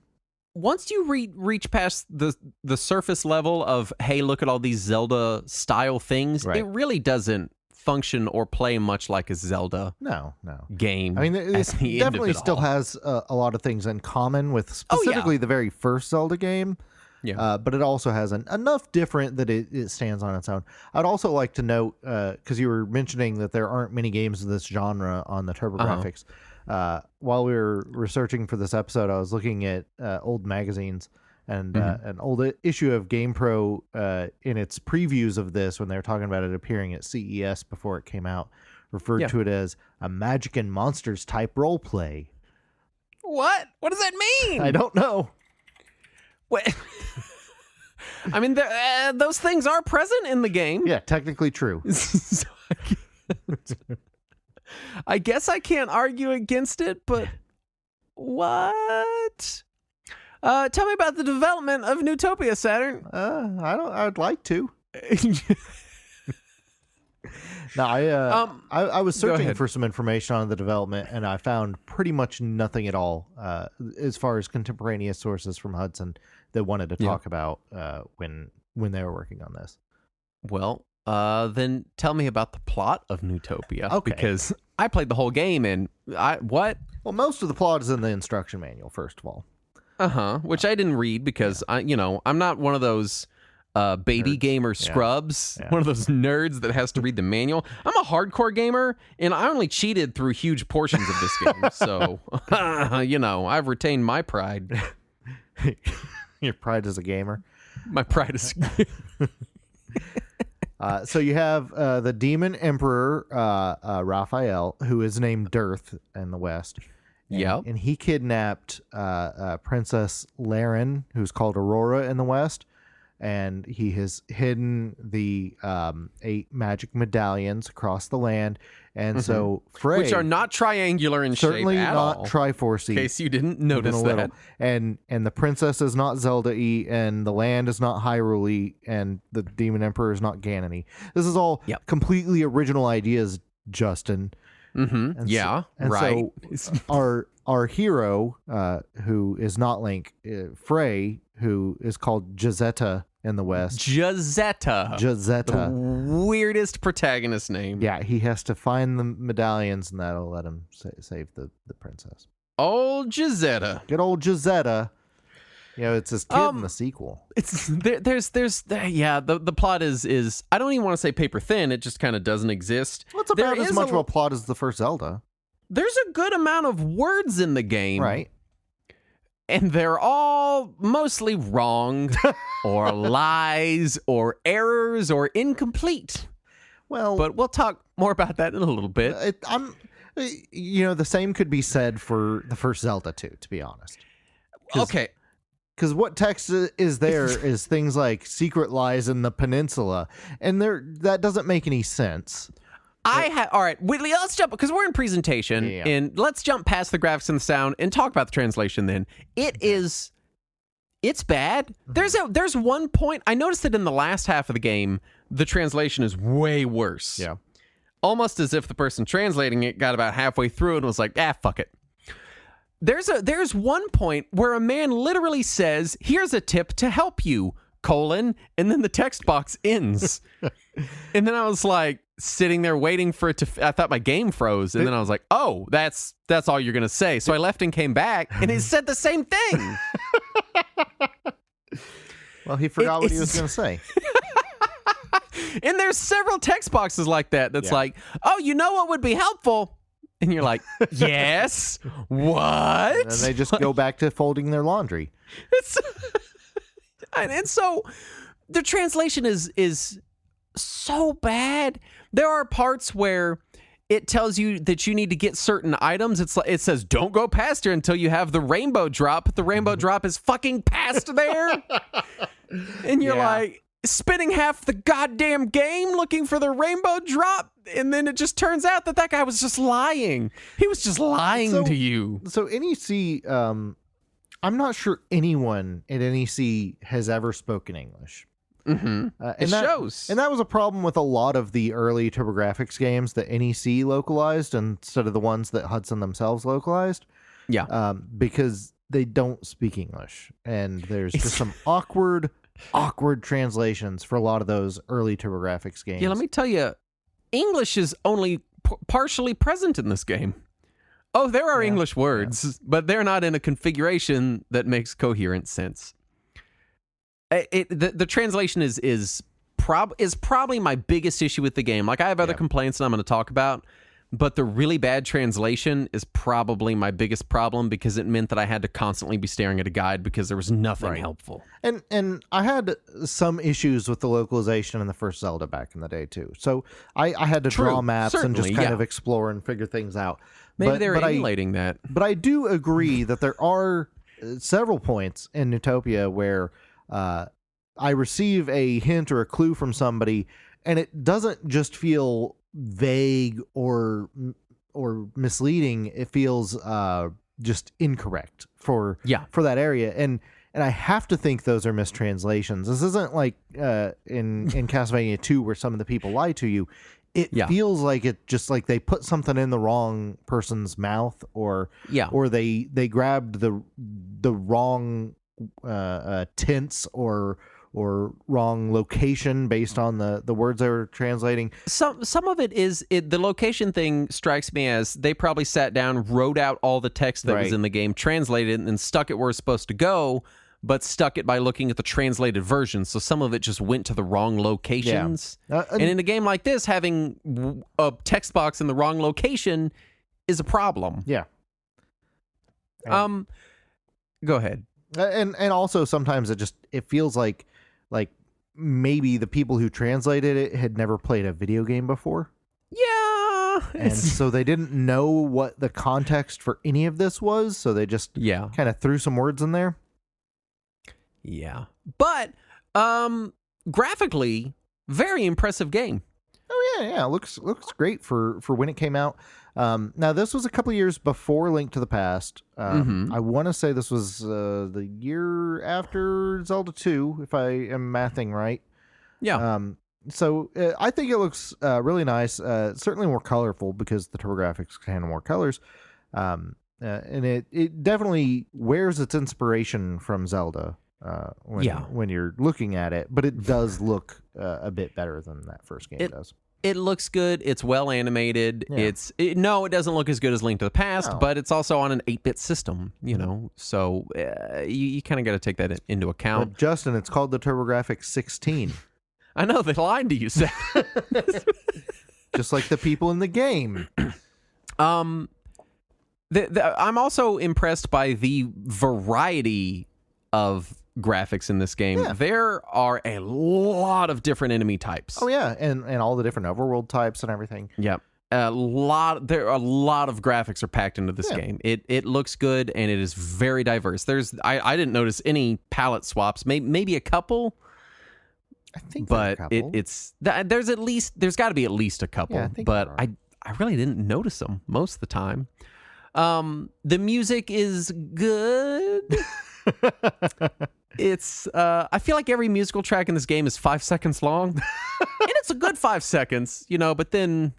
A: Once you reach past the surface level of, hey, look at all these Zelda style things,
B: Right.
A: it really doesn't function or play much like a Zelda
B: No.
A: game.
B: I mean, it
A: at the end of
B: definitely
A: it
B: still
A: all.
B: has a lot of things in common with
A: Oh, yeah.
B: specifically the very first Zelda game.
A: Yeah.
B: But it also has enough different that it stands on its own. I'd also like to note, because you were mentioning that there aren't many games of this genre on the TurboGrafx. While we were researching for this episode, I was looking at old magazines, and an old issue of GamePro in its previews of this, when they were talking about it appearing at CES before it came out, referred to it as a Magic and Monsters type role play.
A: What? What does that mean?
B: I don't know.
A: What? I mean, those things are present in the game.
B: Yeah, technically true.
A: So I guess I can't argue against it, but what? Tell me about the development of Neutopia, Saturn.
B: I'd like to. No, I was searching
A: ahead.
B: for some information on the development, and I found pretty much nothing at all as far as contemporaneous sources from Hudson that wanted to talk about when they were working on this.
A: Well, then tell me about the plot of Neutopia.
B: Okay.
A: Because I played the whole game, and what?
B: Well, most of the plot is in the instruction manual, first of all.
A: Which I didn't read because I'm not one of those baby
B: Nerds.
A: gamer scrubs, one of those nerds that has to read the manual. I'm a hardcore gamer, and I only cheated through huge portions of this game. So, I've retained my pride.
B: Your pride as a gamer.
A: My pride is...
B: So you have the demon emperor, Raphael, who is named Dearth in the West.
A: Yep.
B: And he kidnapped Princess Laren, who's called Aurora in the West. And he has hidden the 8 magic medallions across the land. And so Frey...
A: Which are not triangular in
B: certainly
A: shape at
B: not
A: all.
B: Triforce.
A: In case you didn't notice
B: even a little.
A: that.
B: And the princess is not Zelda-y, and the land is not Hyrule-y, and the demon emperor is not Ganon-y. This is all completely original ideas, Justin.
A: Mm-hmm.
B: And
A: yeah,
B: so, and
A: right.
B: So our hero, who is not Link, Frey, who is called Jazetta in the West.
A: Jazetta.
B: Jazetta.
A: Weirdest protagonist name.
B: Yeah, he has to find the medallions, and that'll let him save the princess.
A: Old Jazetta.
B: Good old Jazetta. You know, it's his kid in the sequel.
A: It's the plot is I don't even want to say paper thin. It just kind of doesn't exist.
B: Well, it's about as much of a plot as the first Zelda.
A: There's a good amount of words in the game,
B: right?
A: And they're all mostly wrong, or lies, or errors, or incomplete.
B: Well,
A: but we'll talk more about that in a little bit.
B: The same could be said for the first Zelda too, to be honest.
A: Okay.
B: Because what text is there is things like secret lies in the peninsula, and that doesn't make any sense.
A: All right, Whitley, let's jump, because we're in presentation, and let's jump past the graphics and the sound and talk about the translation then. It's bad. There's one point, I noticed that in the last half of the game, the translation is way worse.
B: Yeah.
A: Almost as if the person translating it got about halfway through and was like, fuck it. There's one point where a man literally says, "Here's a tip to help you, : and then the text box ends. And then I was like sitting there waiting for it to I thought my game froze, and then I was like, "Oh, that's all you're going to say." So I left and came back, and it said the same thing.
B: Well, he forgot what he was going to say.
A: And there's several text boxes like that that's like, "Oh, you know what would be helpful?" And you're like, "Yes, what?"
B: And they just go back to folding their laundry.
A: And so the translation is so bad. There are parts where it tells you that you need to get certain items. It says, "Don't go past here until you have the rainbow drop." But the rainbow drop is fucking past there. And you're like spending half the goddamn game looking for the rainbow drop. And then it just turns out that guy was just lying. He was just lying to you.
B: So NEC, I'm not sure anyone at NEC has ever spoken English.
A: Mm-hmm. It shows.
B: And that was a problem with a lot of the early TurboGrafx games that NEC localized instead of the ones that Hudson themselves localized.
A: Yeah.
B: Because they don't speak English. And there's just some awkward translations for a lot of those early TurboGrafx games.
A: Yeah, let me tell you, English is only partially present in this game. Oh, there are English words, but they're not in a configuration that makes coherent sense. The translation is probably my biggest issue with the game. Like, I have other complaints that I'm going to talk about, but the really bad translation is probably my biggest problem, because it meant that I had to constantly be staring at a guide because there was nothing helpful.
B: And I had some issues with the localization in the first Zelda back in the day too. So I had to draw maps and just kind of explore and figure things out.
A: Maybe they're emulating that.
B: But I do agree that there are several points in Neutopia where I receive a hint or a clue from somebody, and it doesn't just feel vague or misleading. It feels just incorrect for that area, and I have to think those are mistranslations. This isn't like in Castlevania 2 where some of the people lie to you. It feels like it just like they put something in the wrong person's mouth, or they grabbed the wrong tense or wrong location based on the words they were translating.
A: Some of it is the location thing strikes me as they probably sat down, wrote out all the text that was in the game, translated it, and then stuck it where it's supposed to go, but stuck it by looking at the translated version. So some of it just went to the wrong locations. And in a game like this, having a text box in the wrong location is a problem.
B: Yeah.
A: Go ahead.
B: And also sometimes it feels like maybe the people who translated it had never played a video game before.
A: Yeah.
B: And so they didn't know what the context for any of this was, so they just kind of threw some words in there.
A: Yeah. But graphically, very impressive game.
B: Oh yeah. Looks great for when it came out. Now this was a couple years before Link to the Past. I want to say this was the year after Zelda 2, if I am mathing right. Yeah. So I think it looks really nice. Certainly more colorful because the TurboGrafx can handle more colors. And it definitely wears its inspiration from Zelda. when you're looking at it, but it does look a bit better than that first game does.
A: It looks good. It's well animated.
B: Yeah.
A: It doesn't look as good as Link to the Past, but it's also on an 8-bit system, so you kind of got to take that into account.
B: But Justin, it's called the TurboGrafx 16.
A: I know, they lied to you, Seth.
B: Just like the people in the game.
A: I'm also impressed by the variety of graphics in this game.
B: Yeah.
A: There are a lot of different enemy types.
B: Oh yeah, and all the different overworld types and everything.
A: Yep. There are a lot of graphics are packed into this game. It looks good and it is very diverse. I didn't notice any palette swaps, maybe a couple.
B: I think
A: but
B: there's
A: there's got to be at least a couple.
B: Yeah, I think
A: but I really didn't notice them most of the time. The music is good. It's I feel like every musical track in this game is 5 seconds long, and it's a good 5 seconds, but then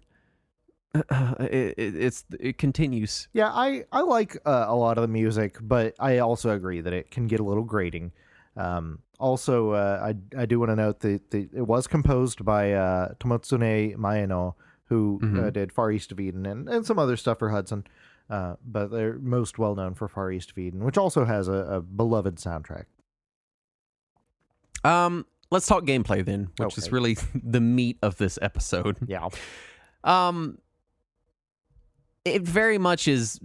A: it continues.
B: Yeah, I like a lot of the music, but I also agree that it can get a little grating. Also, I do want to note that it was composed by Tomotsune Maeno, who did Far East of Eden and some other stuff for Hudson. But they're most well known for Far East of Eden, which also has a beloved soundtrack.
A: Let's talk gameplay then, which is really the meat of this episode.
B: Yeah.
A: It very much is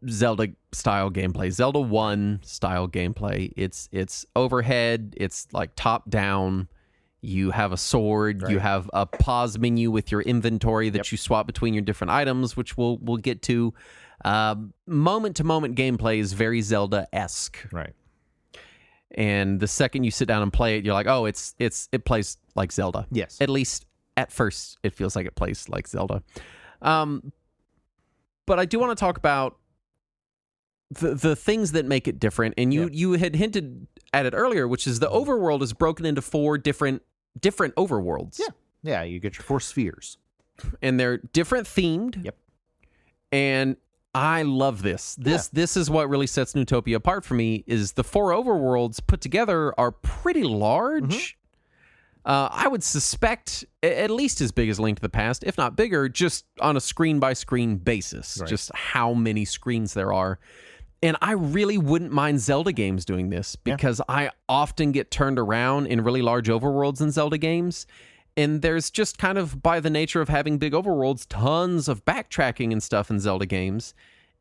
A: Zelda style gameplay, Zelda 1 style gameplay. It's overhead, it's like top down. You have a sword, you have a pause menu with your inventory that you swap between your different items, which we'll get to. Moment to moment gameplay is very Zelda-esque.
B: Right.
A: And the second you sit down and play it, you're like, oh, it plays like Zelda.
B: Yes.
A: At least at first, it feels like it plays like Zelda. But I do want to talk about the things that make it different. And you had hinted at it earlier, which is the overworld is broken into 4 different overworlds.
B: Yeah. Yeah, you get your 4 spheres.
A: And they're different themed.
B: Yep.
A: And I love this. This is what really sets Neutopia apart for me, is the 4 overworlds put together are pretty large. I would suspect at least as big as Link to the Past, if not bigger, just on a screen-by-screen basis, just how many screens there are. And I really wouldn't mind Zelda games doing this, because I often get turned around in really large overworlds in Zelda games. And there's just kind of, by the nature of having big overworlds, tons of backtracking and stuff in Zelda games.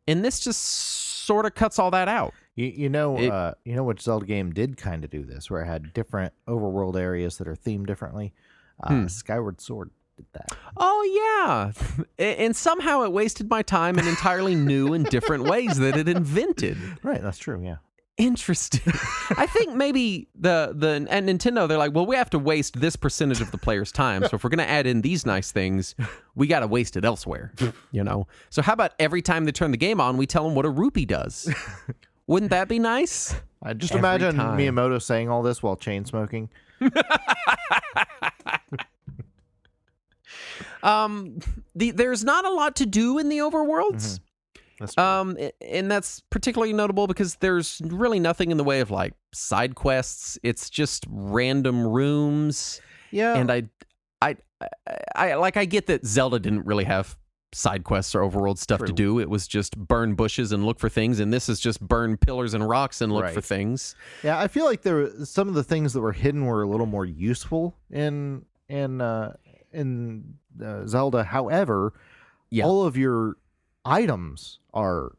A: And this just sort of cuts all that out.
B: You know which Zelda game did kind of do this, where it had different overworld areas that are themed differently? Skyward Sword did that.
A: Oh, yeah. And somehow it wasted my time in entirely new and different ways that it invented.
B: Right, that's true, yeah.
A: Interesting. I think maybe and Nintendo, they're like, well, we have to waste this percentage of the player's time. So if we're going to add in these nice things, we got to waste it elsewhere, So how about every time they turn the game on, we tell them what a rupee does? Wouldn't that be nice?
B: I just imagine Miyamoto saying all this while chain smoking.
A: There's not a lot to do in the overworlds. And that's particularly notable because there's really nothing in the way of like side quests. It's just random rooms.
B: Yeah.
A: And I get that Zelda didn't really have side quests or overworld stuff to do. It was just burn bushes and look for things, and this is just burn pillars and rocks and look for things.
B: Yeah, I feel like some of the things that were hidden were a little more useful in Zelda. However, all of your items are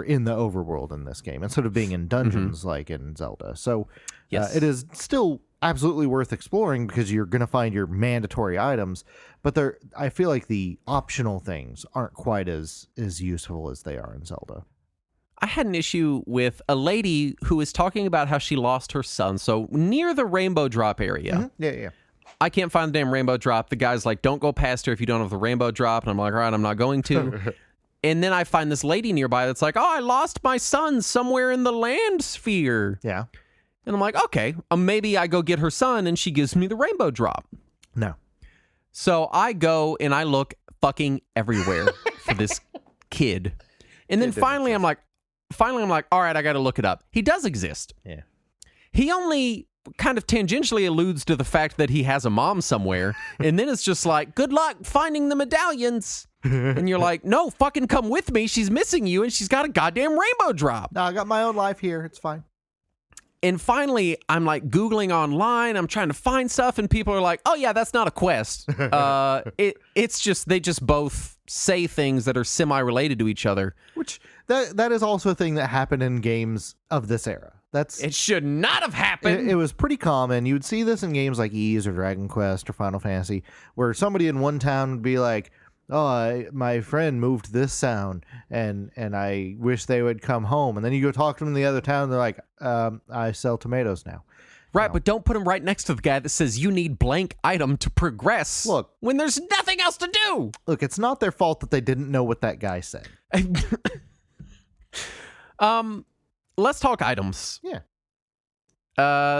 B: in the overworld in this game instead of being in dungeons like in Zelda. So it is still absolutely worth exploring because you're going to find your mandatory items, but I feel like the optional things aren't quite as useful as they are in Zelda.
A: I had an issue with a lady who was talking about how she lost her son. So near the rainbow drop area.
B: Yeah.
A: I can't find the damn rainbow drop. The guy's like, don't go past her if you don't have the rainbow drop. And I'm like, all right, I'm not going to. And then I find this lady nearby that's like, oh, I lost my son somewhere in the land sphere.
B: Yeah.
A: And I'm like, okay, maybe I go get her son and she gives me the rainbow drop.
B: No.
A: So I go and I look fucking everywhere for this kid. And then finally I'm like, all right, I got to look it up. He does exist.
B: Yeah.
A: he only kind of tangentially alludes to the fact that he has a mom somewhere, and then it's just like, good luck finding the medallions. And you're like, no, fucking come with me. She's missing you, and she's got a goddamn rainbow drop.
B: No, I got my own life here. It's fine.
A: And finally, I'm like Googling online. I'm trying to find stuff, and people are like, oh, yeah, that's not a quest. It's just, they just both say things that are semi-related to each other.
B: Which, that is also a thing that happened in games of this era.
A: It should not have happened.
B: It was pretty common. You would see this in games like Ys or Dragon Quest or Final Fantasy, where somebody in one town would be like, oh, my friend moved this sound, and I wish they would come home. And then you go talk to them in the other town, they're like, I sell tomatoes now.
A: Right, but don't put them right next to the guy that says you need blank item to progress.
B: Look,
A: when there's nothing else to do.
B: Look, it's not their fault that they didn't know what that guy said.
A: Let's talk items.
B: Yeah.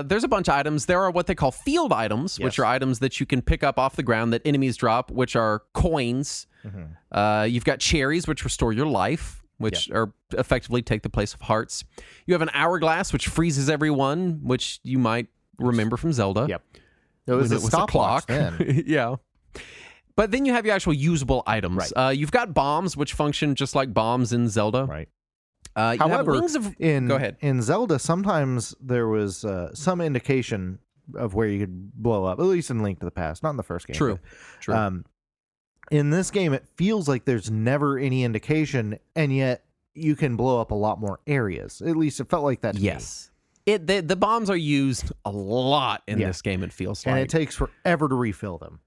A: There's a bunch of items. There are what they call field items, which are items that you can pick up off the ground that enemies drop, which are coins. Mm-hmm. You've got cherries, which restore your life, which are effectively take the place of hearts. You have an hourglass, which freezes everyone, which you might remember from Zelda.
B: Yep. It was a clock then.
A: Yeah. But then you have your actual usable items.
B: Right.
A: You've got bombs, which function just like bombs in Zelda.
B: Right.
A: However,
B: go
A: ahead.
B: In Zelda, sometimes there was some indication of where you could blow up, at least in Link to the Past, not in the first game.
A: True.
B: In this game, it feels like there's never any indication, and yet you can blow up a lot more areas. At least it felt like that to me.
A: The bombs are used a lot in this game, it feels like.
B: And it takes forever to refill them.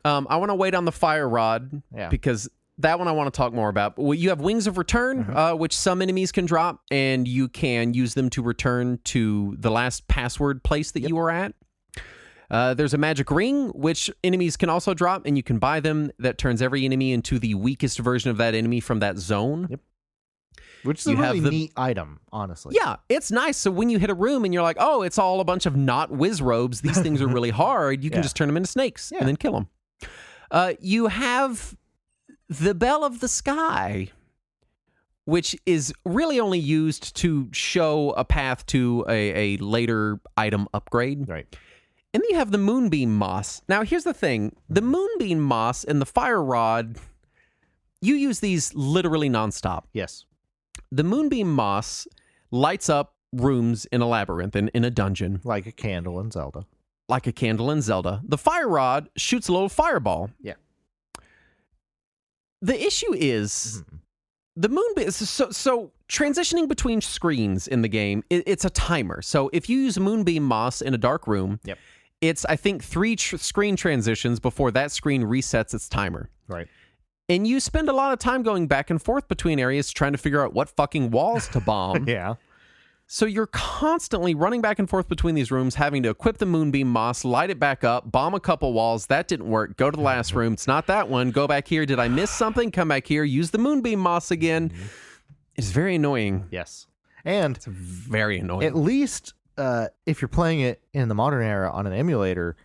A: I want to wait on the fire rod because that one I want to talk more about. Well, you have Wings of Return, which some enemies can drop, and you can use them to return to the last password place that you were at. There's a magic ring, which enemies can also drop, and you can buy them. That turns every enemy into the weakest version of that enemy from that zone.
B: Yep. Which is a really neat item, honestly.
A: Yeah, it's nice. So when you hit a room and you're like, oh, it's all a bunch of not whiz robes, these things are really hard, you can just turn them into snakes and then kill them. You have the Bell of the Sky, which is really only used to show a path to a later item upgrade.
B: Right.
A: And then you have the Moonbeam Moss. Now, here's the thing. The Moonbeam Moss and the Fire Rod, you use these literally nonstop.
B: Yes.
A: The Moonbeam Moss lights up rooms in a labyrinth, in a dungeon.
B: Like a candle in Zelda.
A: Like a candle in Zelda. The Fire Rod shoots a little fireball.
B: Yeah.
A: The issue is the Moonbeam. So transitioning between screens in the game, it's a timer. So if you use Moonbeam Moss in a dark room, it's, I think, 3 screen transitions before that screen resets its timer.
B: Right.
A: And you spend a lot of time going back and forth between areas trying to figure out what fucking walls to bomb.
B: Yeah.
A: So you're constantly running back and forth between these rooms, having to equip the Moonbeam Moss, light it back up, bomb a couple walls. That didn't work. Go to the last room. It's not that one. Go back here. Did I miss something? Come back here. Use the Moonbeam Moss again. It's very annoying.
B: Yes. And
A: it's very annoying.
B: At least if you're playing it in the modern era on an emulator,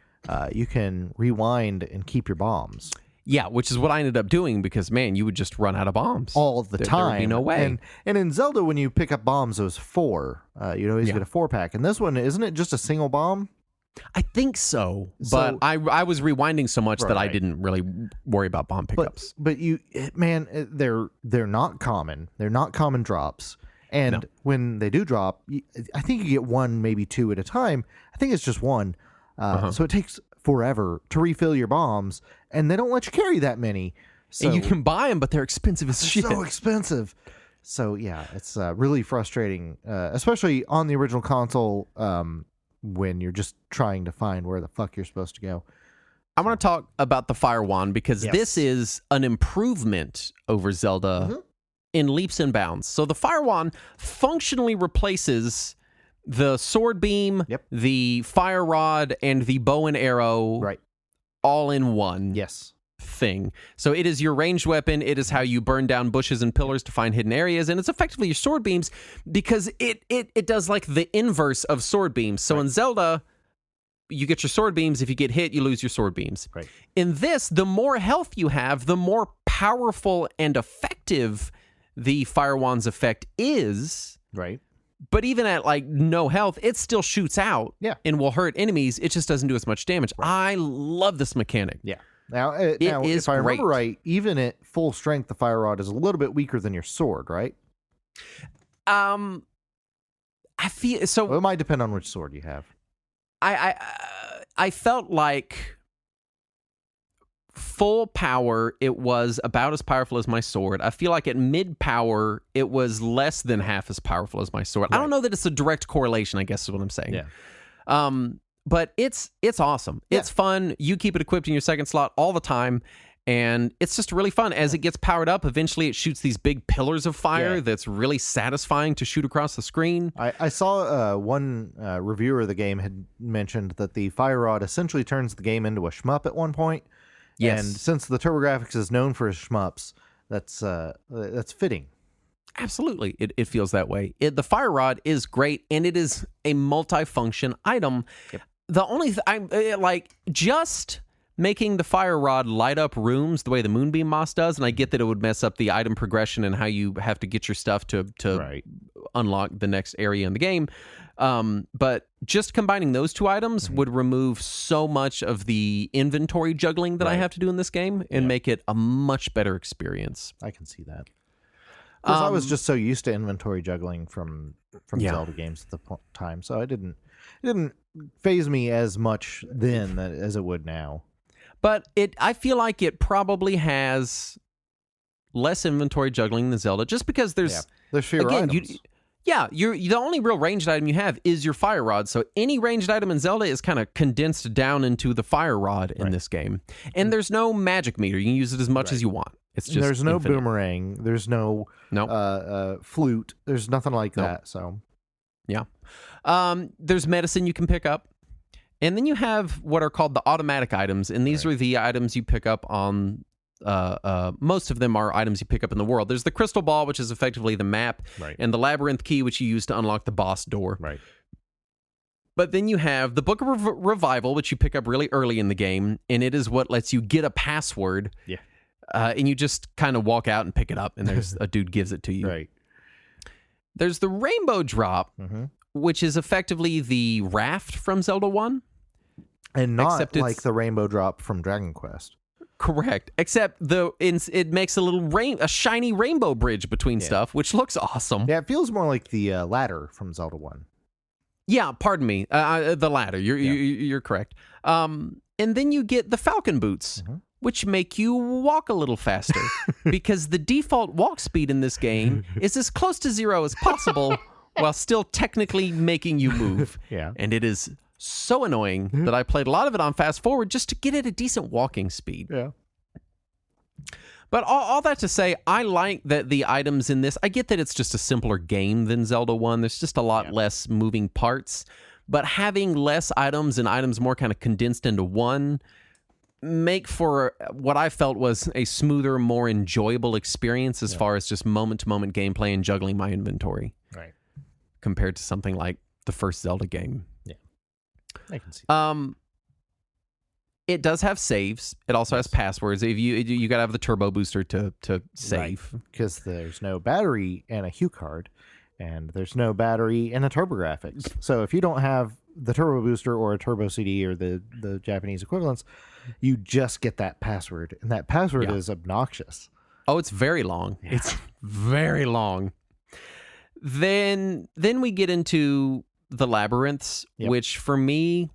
B: you can rewind and keep your bombs.
A: Yeah, which is what I ended up doing because, man, you would just run out of bombs.
B: All the time.
A: There'd be no way.
B: And in Zelda, when you pick up bombs, it was 4. You'd always get a 4-pack. And this one, isn't it just a single bomb?
A: I think so. But I was rewinding so much that I didn't really worry about bomb pickups.
B: But man, they're not common. They're not common drops. And when they do drop, I think you get 1, maybe 2 at a time. I think it's just 1. So it takes forever to refill your bombs, and they don't let you carry that many. So
A: and you can buy them, but they're expensive as shit.
B: So expensive. So yeah, it's really frustrating, especially on the original console when you're just trying to find where the fuck you're supposed to go.
A: I want to talk about the Fire Wand because this is an improvement over Zelda in leaps and bounds. So the Fire Wand functionally replaces the sword beam, the fire rod, and the bow and arrow all in one thing. So it is your ranged weapon. It is how you burn down bushes and pillars to find hidden areas, and it's effectively your sword beams because it does like the inverse of sword beams. So in Zelda, you get your sword beams. If you get hit, you lose your sword beams.
B: Right.
A: In this, the more health you have, the more powerful and effective the Fire Wand's effect is.
B: Right.
A: But even at like no health, it still shoots out and will hurt enemies. It just doesn't do as much damage. I love this mechanic.
B: Yeah. Now,
A: is
B: if I remember
A: great.
B: right, even at full strength, the fire rod is a little bit weaker than your sword, right?
A: I feel so.
B: Well, it might depend on which sword you have.
A: I felt like full power, it was about as powerful as my sword. I feel like at mid power, it was less than half as powerful as my sword. I don't know that it's a direct correlation, I guess is what I'm saying.
B: Yeah.
A: But it's awesome. It's fun. You keep it equipped in your second slot all the time. And it's just really fun. As it gets powered up, eventually it shoots these big pillars of fire that's really satisfying to shoot across the screen.
B: I saw one reviewer of the game had mentioned that the fire rod essentially turns the game into a shmup at one point.
A: Yes.
B: And since the TurboGrafx is known for his shmups, that's fitting.
A: Absolutely. It feels that way. The fire rod is great, and it is a multi-function item.
B: Yep.
A: The only just making the fire rod light up rooms the way the Moonbeam Moss does, and I get that it would mess up the item progression and how you have to get your stuff to unlock the next area in the game. But just combining those two items would remove so much of the inventory juggling that I have to do in this game and make it a much better experience.
B: I can see that. Because I was just so used to inventory juggling from Zelda games at the time, so it didn't phase me as much then as it would now.
A: But I feel like it probably has less inventory juggling than Zelda, just because there's
B: fewer items.
A: The only real ranged item you have is your fire rod. So any ranged item in Zelda is kind of condensed down into the fire rod in this game. And there's no magic meter. You can use it as much as you want. It's just
B: there's no
A: infinite.
B: boomerang. There's no flute. There's nothing like that. So
A: there's medicine you can pick up. And then you have what are called the automatic items. And these are the items you pick up on most of them are items you pick up in the world. There's the crystal ball, which is effectively the map, and the labyrinth key, which you use to unlock the boss door.
B: Right.
A: But then you have the Book of Revival, which you pick up really early in the game, and it is what lets you get a password.
B: Yeah.
A: And you just kind of walk out and pick it up, and there's a dude gives it to you.
B: Right.
A: There's the Rainbow Drop, which is effectively the raft from Zelda 1.
B: And not like the Rainbow Drop from Dragon Quest.
A: Correct. Except it makes a shiny rainbow bridge between stuff, which looks awesome.
B: Yeah, it feels more like the ladder from Zelda 1.
A: Yeah, pardon me. The ladder. You're correct. And then you get the Falcon Boots, which make you walk a little faster because the default walk speed in this game is as close to 0 as possible while still technically making you move.
B: Yeah.
A: And it is so annoying that I played a lot of it on fast forward just to get at a decent walking speed.
B: Yeah.
A: But all that to say, I like that the items in this, I get that it's just a simpler game than Zelda 1. There's just a lot less moving parts. But having less items and items more kind of condensed into one make for what I felt was a smoother, more enjoyable experience as far as just moment-to-moment gameplay and juggling my inventory.
B: Right.
A: Compared to something like the first Zelda game.
B: Yeah. I can see that.
A: It does have saves. It also has passwords. If you got to have the turbo booster to save.
B: Because there's no battery in a Hue card, and there's no battery in a TurboGrafx. So if you don't have the turbo booster or a turbo CD or the Japanese equivalents, you just get that password, and that password is obnoxious.
A: Oh, it's very long. Yeah. It's very long. Then we get into the labyrinths, which for me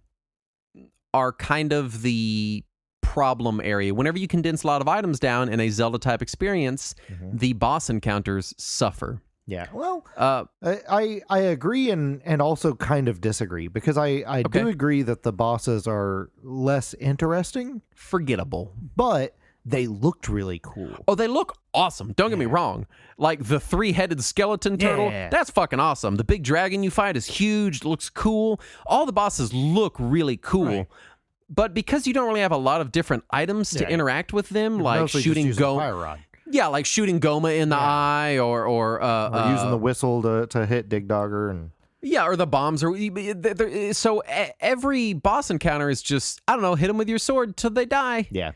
A: are kind of the problem area. Whenever you condense a lot of items down in a Zelda-type experience, the boss encounters suffer.
B: Yeah, well, I agree and also kind of disagree, because I do agree that the bosses are less interesting.
A: Forgettable.
B: But they looked really cool.
A: Oh, they look awesome. Don't get me wrong. Like the 3-headed skeleton turtle, that's fucking awesome. The big dragon you fight is huge, looks cool. All the bosses look really cool. Right. But because you don't really have a lot of different items to interact with them, like shooting Goma. Yeah, like shooting Goma in the eye or
B: using the whistle to hit Dig Dogger and
A: or the bombs. So every boss encounter is just, I don't know, hit them with your sword till they die.
B: Yeah.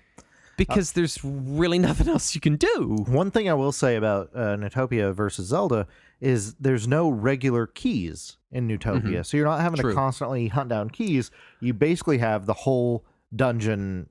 A: because there's really nothing else you can do.
B: One thing I will say about Neutopia versus Zelda is there's no regular keys in Neutopia. So you're not having to constantly hunt down keys. You basically have the whole dungeon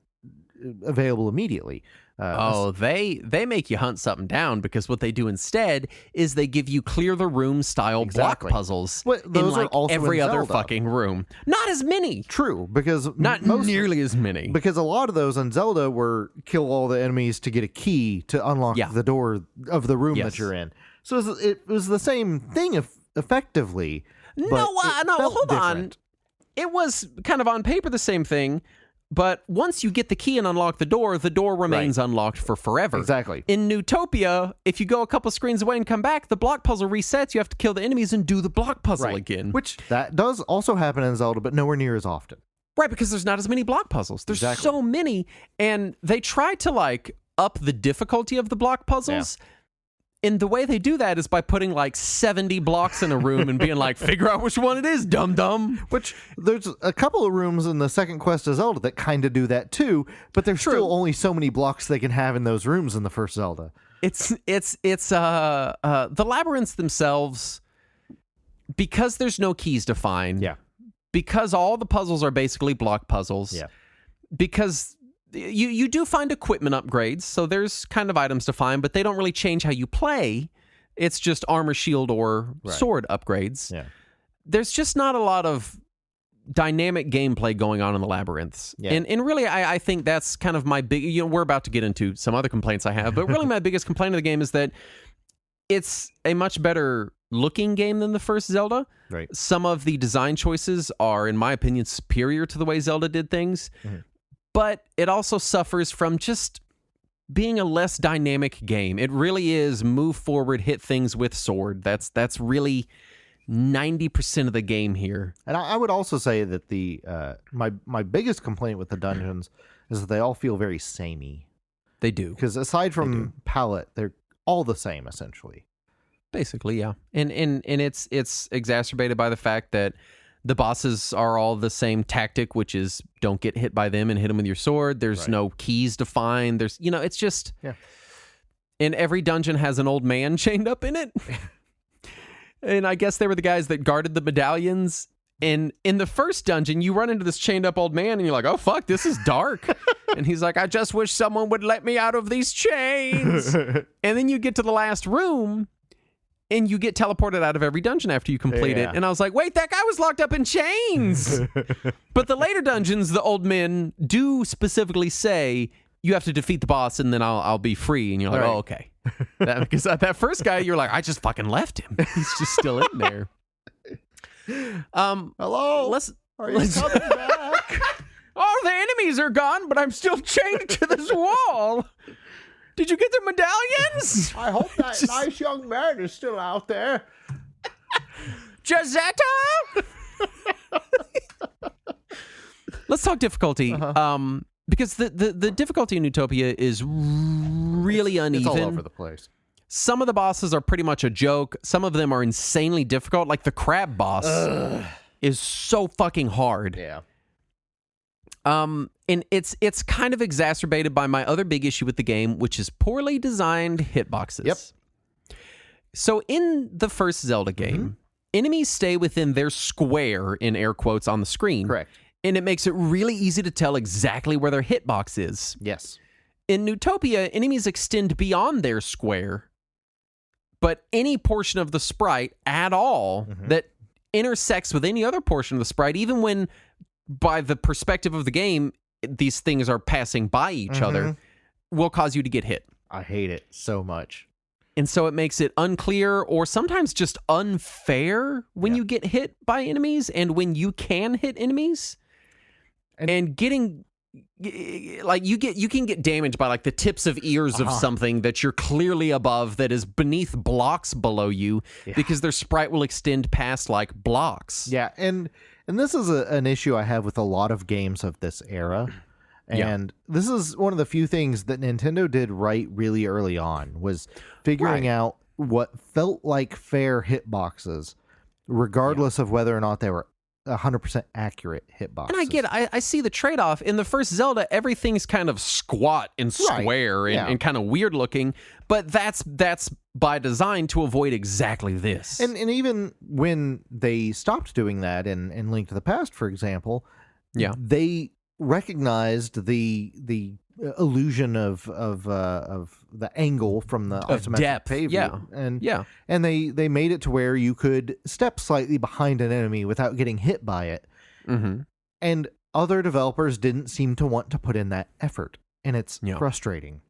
B: available immediately.
A: They make you hunt something down, because what they do instead is they give you clear the room style block puzzles
B: those
A: in
B: are also
A: every
B: in
A: other
B: Zelda.
A: fucking room. Not as many.
B: True, because
A: Not nearly as many.
B: Because a lot of those in Zelda were kill all the enemies to get a key to unlock the door of the room that you're in. So it was the same thing effectively.
A: Hold on. It was kind of on paper the same thing. But once you get the key and unlock the door remains unlocked for forever.
B: Exactly.
A: In Neutopia, if you go a couple screens away and come back, the block puzzle resets. You have to kill the enemies and do the block puzzle again.
B: Which that does also happen in Zelda, but nowhere near as often.
A: Right, because there's not as many block puzzles. There's so many, and they try to like up the difficulty of the block puzzles. Yeah. And the way they do that is by putting like 70 blocks in a room and being like, figure out which one it is, dum-dum.
B: Which there's a couple of rooms in the second quest of Zelda that kind of do that too, but there's still only so many blocks they can have in those rooms in the first Zelda.
A: The labyrinths themselves, because there's no keys to find. Yeah. Because all the puzzles are basically block puzzles. Yeah. Because you do find equipment upgrades, so there's kind of items to find, but they don't really change how you play. It's just armor, shield, or sword upgrades. Yeah. There's just not a lot of dynamic gameplay going on in the labyrinths. Yeah. And really, I think that's kind of my big... we're about to get into some other complaints I have, but really my biggest complaint of the game is that it's a much better looking game than the first Zelda. Right. Some of the design choices are, in my opinion, superior to the way Zelda did things. Mm-hmm. But it also suffers from just being a less dynamic game. It really is move forward, hit things with sword. That's really 90% of the game here.
B: And I would also say that the my biggest complaint with the dungeons is that they all feel very samey.
A: They do.
B: Because aside from palette, they're all the same essentially.
A: Basically, yeah. And it's exacerbated by the fact that the bosses are all the same tactic, which is don't get hit by them and hit them with your sword. There's no keys to find. There's, it's just... Yeah. And every dungeon has an old man chained up in it. And I guess they were the guys that guarded the medallions. And in the first dungeon, you run into this chained up old man and you're like, oh, fuck, this is dark. And he's like, I just wish someone would let me out of these chains. And then you get to the last room and you get teleported out of every dungeon after you complete it. And I was like, wait, that guy was locked up in chains. But the later dungeons, the old men do specifically say, you have to defeat the boss and then I'll be free. And you're like, oh, okay. Because that first guy, you're like, I just fucking left him. He's just still in there.
B: Hello? Are you coming back?
A: Oh, the enemies are gone, but I'm still chained to this wall. Did you get the medallions?
B: I hope that nice young man is still out there.
A: Giuseppe? Let's talk difficulty. Because the difficulty in Neutopia is really uneven.
B: It's all over the place.
A: Some of the bosses are pretty much a joke. Some of them are insanely difficult. Like the crab boss is so fucking hard.
B: Yeah.
A: And it's kind of exacerbated by my other big issue with the game, which is poorly designed hitboxes.
B: Yep.
A: So in the first Zelda game, enemies stay within their square, in air quotes, on the screen.
B: Correct.
A: And it makes it really easy to tell exactly where their hitbox is.
B: Yes.
A: In Neutopia, enemies extend beyond their square, but any portion of the sprite at all that intersects with any other portion of the sprite, even when by the perspective of the game, these things are passing by each other, will cause you to get hit.
B: I hate it so much.
A: And so it makes it unclear or sometimes just unfair when you get hit by enemies and when you can hit enemies. And getting... like you can get damaged by like the tips of ears of something that you're clearly above that is beneath blocks below you because their sprite will extend past like blocks.
B: Yeah, and this is an issue I have with a lot of games of this era. And this is one of the few things that Nintendo did right really early on was figuring out what felt like fair hitboxes, regardless of whether or not they were 100% accurate hitboxes.
A: And I get, I see the trade-off. In the first Zelda, everything's kind of squat and square and kind of weird looking, but that's by design to avoid exactly this.
B: And even when they stopped doing that in Link to the Past, for example, they recognized the illusion of the angle from the isometric
A: depth.
B: pavement, and they made it to where you could step slightly behind an enemy without getting hit by it.
A: Mm-hmm.
B: And other developers didn't seem to want to put in that effort, and it's frustrating.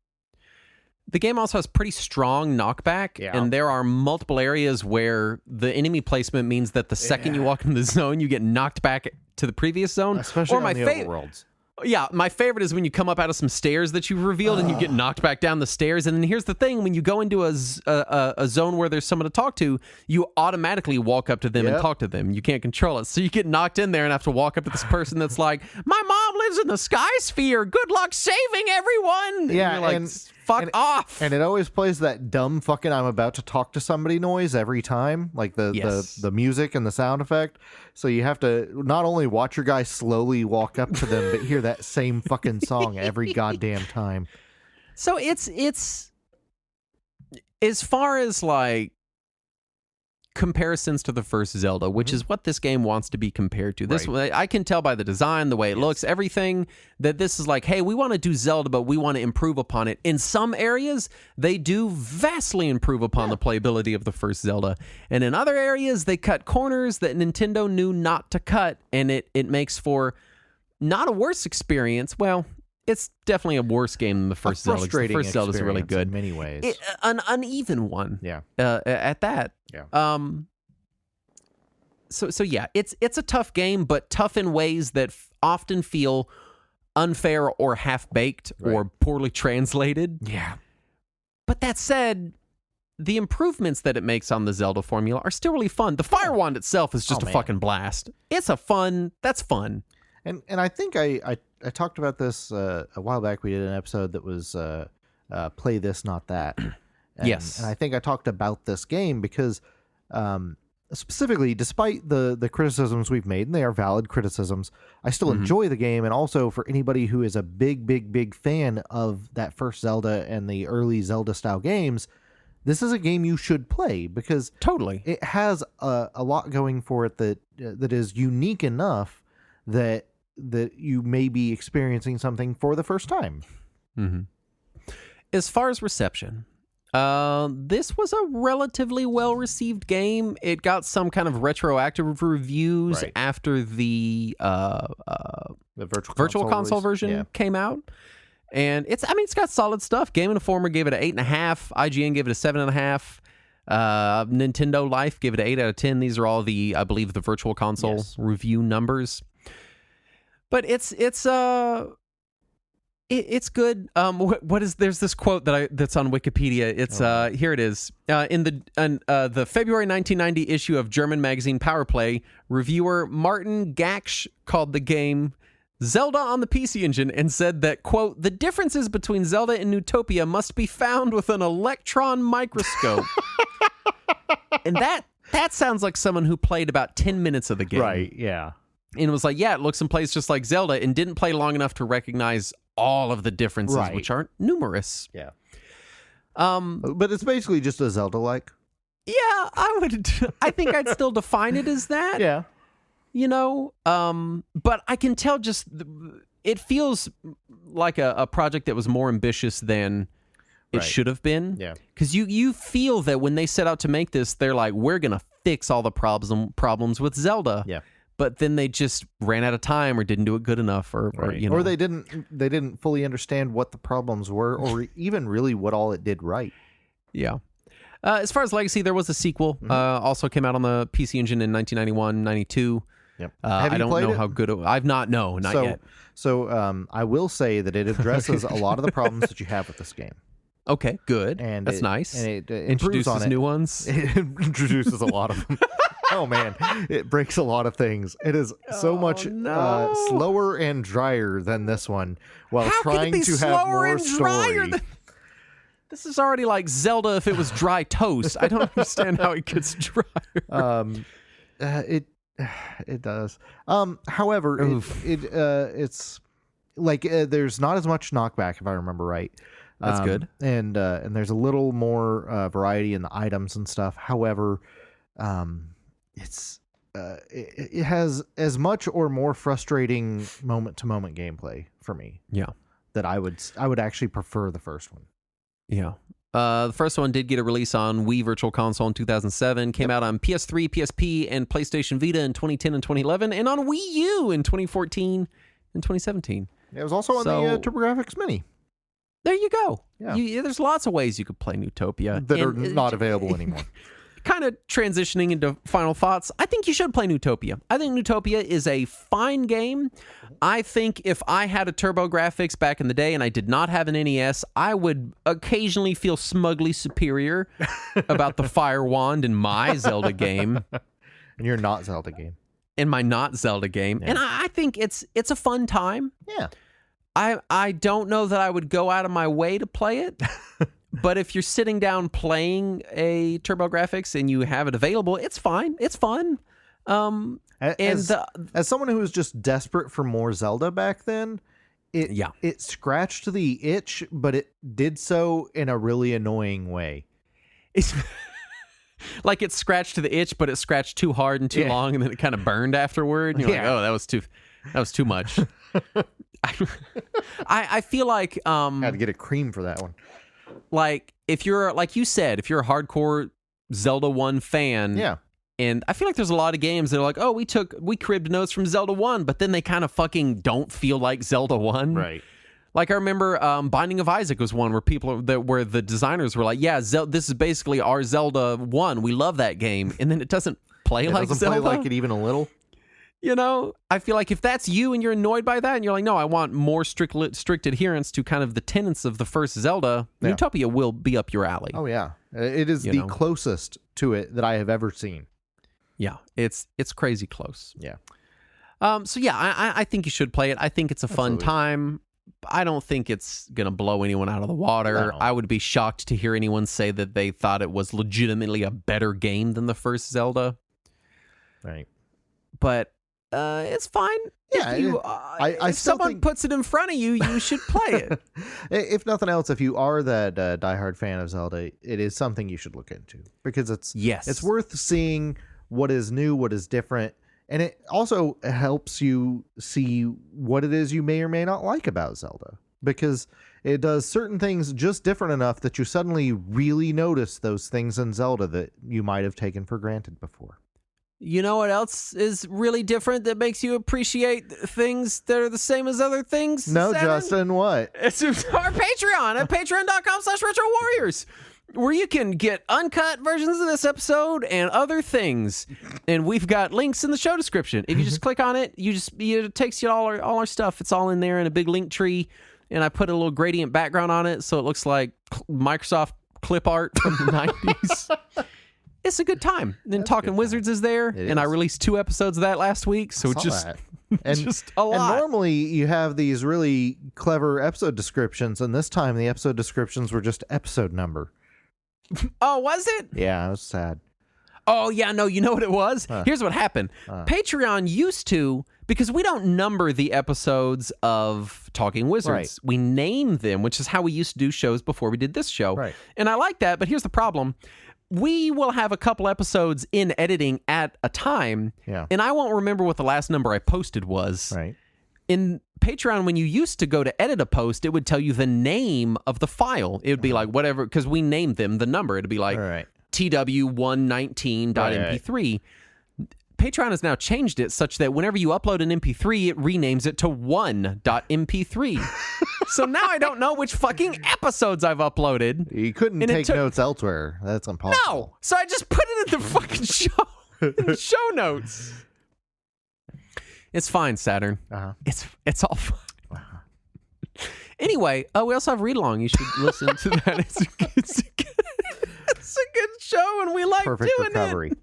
A: The game also has pretty strong knockback, and there are multiple areas where the enemy placement means that the second you walk into the zone, you get knocked back to the previous zone.
B: Especially on the overworlds.
A: Yeah, my favorite is when you come up out of some stairs that you've revealed and you get knocked back down the stairs. And then here's the thing. When you go into a zone where there's someone to talk to, you automatically walk up to them and talk to them. You can't control it. So you get knocked in there and have to walk up to this person that's like, my mom lives in the sky sphere. Good luck saving everyone.
B: Yeah,
A: and you're like, fuck off.
B: And it always plays that dumb fucking I'm about to talk to somebody noise every time. Like the music and the sound effect. So you have to not only watch your guy slowly walk up to them, but hear that same fucking song every goddamn time.
A: So it's as far as like comparisons to the first Zelda, which is what this game wants to be compared to. This I can tell by the design, the way it looks, everything, that this is like, hey, we want to do Zelda, but we want to improve upon it. In some areas, they do vastly improve upon the playability of the first Zelda. And in other areas, they cut corners that Nintendo knew not to cut, and it makes for not a worse experience. Well, it's definitely a worse game than the first Zelda. The first Zelda's really good
B: in many ways.
A: An uneven one.
B: Yeah.
A: At that.
B: Yeah.
A: So yeah, it's a tough game, but tough in ways that often feel unfair or half-baked or poorly translated.
B: Yeah.
A: But that said, the improvements that it makes on the Zelda formula are still really fun. The Fire Wand itself is just a fucking blast. That's fun.
B: And I think I talked about this a while back. We did an episode that was Play This, Not That. And,
A: yes.
B: And I think I talked about this game because specifically, despite the criticisms we've made, and they are valid criticisms, I still enjoy the game. And also for anybody who is a big fan of that first Zelda and the early Zelda-style games, this is a game you should play because it has a lot going for it that is unique enough that you may be experiencing something for the first time.
A: Mm-hmm. As far as reception, this was a relatively well-received game. It got some kind of retroactive reviews after the virtual console version came out. And it's got solid stuff. Game Informer gave it an 8.5. IGN gave it a 7.5. Nintendo Life gave it an 8 out of 10. These are all I believe, the virtual console review numbers. But it's good. What is? There's this quote that's on Wikipedia. It's here it is. In the February 1990 issue of German magazine Power Play, reviewer Martin Gaksch called the game Zelda on the PC Engine and said that, quote, the differences between Zelda and Neutopia must be found with an electron microscope. And that sounds like someone who played about 10 minutes of the game.
B: Right, yeah.
A: And it was like, yeah, it looks and plays just like Zelda, and didn't play long enough to recognize all of the differences, which aren't numerous.
B: Yeah. But it's basically just a Zelda-like.
A: Yeah, I think I'd still define it as that.
B: Yeah.
A: You know, but I can tell just it feels like a project that was more ambitious than it should have been.
B: Yeah.
A: Because you feel that when they set out to make this, they're like, we're going to fix all the problems with Zelda.
B: Yeah.
A: But then they just ran out of time or didn't do it good enough, or you know,
B: or they didn't fully understand what the problems were, or even really what all it did right.
A: Yeah. As far as Legacy, there was a sequel. Also came out on the PC Engine in 1991, 92.
B: Yep.
A: I don't know how good it was. I've not yet.
B: So I will say that it addresses a lot of the problems that you have with this game.
A: Okay, good.
B: And
A: that's nice.
B: And it
A: introduces
B: on
A: new ones.
B: It introduces a lot of them. Oh man, it breaks a lot of things. It is so much slower and drier than this one, while trying to have more story.
A: This is already like Zelda if it was dry toast. I don't understand how it gets drier.
B: It does. However,
A: Oof.
B: it's like there's not as much knockback if I remember right.
A: That's good.
B: And there's a little more variety in the items and stuff. However, it has as much or more frustrating moment to moment gameplay for me.
A: Yeah.
B: That I would actually prefer the first one.
A: Yeah. The first one did get a release on Wii Virtual Console in 2007, came out on PS3, PSP, and PlayStation Vita in 2010 and 2011, and on Wii U in 2014 and 2017.
B: It was also on the TurboGrafx Mini.
A: There you go.
B: Yeah.
A: There's lots of ways you could play Neutopia.
B: That are not available anymore.
A: Kind of transitioning into final thoughts, I think you should play Neutopia. I think Neutopia is a fine game. I think if I had a TurboGrafx back in the day and I did not have an NES, I would occasionally feel smugly superior about the Fire Wand in my Zelda game.
B: And your not Zelda game.
A: In my not Zelda game. Yeah. And I think it's a fun time.
B: Yeah.
A: I don't know that I would go out of my way to play it. But if you're sitting down playing a TurboGrafx and you have it available, it's fine. It's fun.
B: As someone who was just desperate for more Zelda back then, it scratched the itch, but it did so in a really annoying way.
A: It's like it scratched the itch, but it scratched too hard and too long, and then it kind of burned afterward. And you're like, oh, that was too much. I feel like
B: had to get a cream for that one.
A: Like if you're like you said, if you're a hardcore Zelda 1 fan, and I feel like there's a lot of games that are like, oh, we cribbed notes from Zelda 1, but then they kind of fucking don't feel like Zelda 1.
B: Right.
A: Like I remember Binding of Isaac was one where the designers were like, yeah, this is basically our Zelda 1. We love that game. And then it doesn't play like Zelda.
B: Play like it even a little.
A: You know, I feel like if that's you and you're annoyed by that and you're like, no, I want more strict adherence to kind of the tenets of the first Zelda, Neutopia will be up your alley.
B: Oh, yeah. It is the closest to it that I have ever seen.
A: Yeah, it's crazy close.
B: Yeah.
A: So, yeah, I think you should play it. I think it's a fun time. I don't think it's going to blow anyone out of the water.
B: No.
A: I would be shocked to hear anyone say that they thought it was legitimately a better game than the first Zelda.
B: Right.
A: But it's fine.
B: Yeah,
A: if someone puts it in front of you, you should play it.
B: If nothing else, if you are that diehard fan of Zelda, it is something you should look into because it's worth seeing what is new, what is different, and it also helps you see what it is you may or may not like about Zelda because it does certain things just different enough that you suddenly really notice those things in Zelda that you might have taken for granted before.
A: You know what else is really different that makes you appreciate things that are the same as other things?
B: No,
A: Saturn?
B: Justin, what?
A: It's our Patreon at patreon.com/retrowarriors, where you can get uncut versions of this episode and other things. And we've got links in the show description. If you just click on it, it takes you to all our stuff. It's all in there in a big link tree. And I put a little gradient background on it so it looks like Microsoft clip art from the 90s. It's a good time. Then Talking Wizards is there, and I released 2 episodes of that last week, so just a lot.
B: And normally you have these really clever episode descriptions, and this time the episode descriptions were just episode number.
A: Oh, was it?
B: Yeah, it was sad.
A: Oh, yeah, no, you know what it was? Here's what happened. Patreon used to, because we don't number the episodes of Talking Wizards. We name them, which is how we used to do shows before we did this show.
B: Right.
A: And I like that, but here's the problem. We will have a couple episodes in editing at a time, and I won't remember what the last number I posted was.
B: Right.
A: In Patreon, when you used to go to edit a post, it would tell you the name of the file. It would be like whatever, because we named them the number. It would be like TW119.mp3. Patreon has now changed it such that whenever you upload an MP3, it renames it to 1.mp3. So now I don't know which fucking episodes I've uploaded.
B: You couldn't take notes elsewhere. That's impossible.
A: No! So I just put it in the fucking show notes. It's fine, Saturn. It's all fine. Anyway, we also have Read Along. You should listen to that. It's a good show, and we like
B: Perfect
A: doing
B: recovery.
A: it.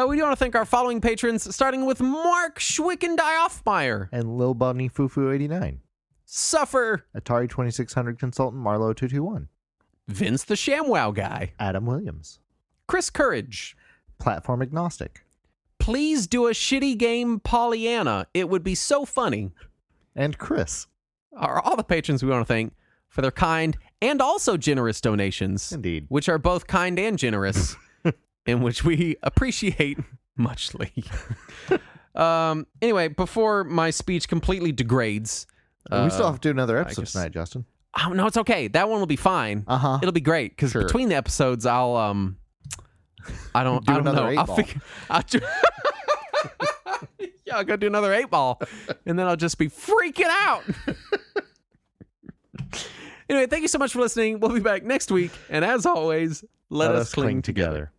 A: We do want to thank our following patrons, starting with Mark Schwickendioffmeyer
B: And Lil Bunny Fufu 89.
A: Suffer.
B: Atari 2600 consultant Marlowe 221.
A: Vince the ShamWow guy.
B: Adam Williams.
A: Chris Courage.
B: platform agnostic.
A: Please do a shitty game Pollyanna. It would be so funny.
B: And Chris.
A: Are all the patrons we want to thank for their kind and also generous donations.
B: Indeed.
A: Which are both kind and generous, in which we appreciate muchly. Anyway, before my speech completely degrades.
B: We still have to do another episode tonight, Justin.
A: Oh, no, it's okay. That one will be fine.
B: Uh-huh.
A: It'll be great because between the episodes, I don't know. I'll go do another 8-ball, and then I'll just be freaking out. Anyway, thank you so much for listening. We'll be back next week, and as always, let us cling together.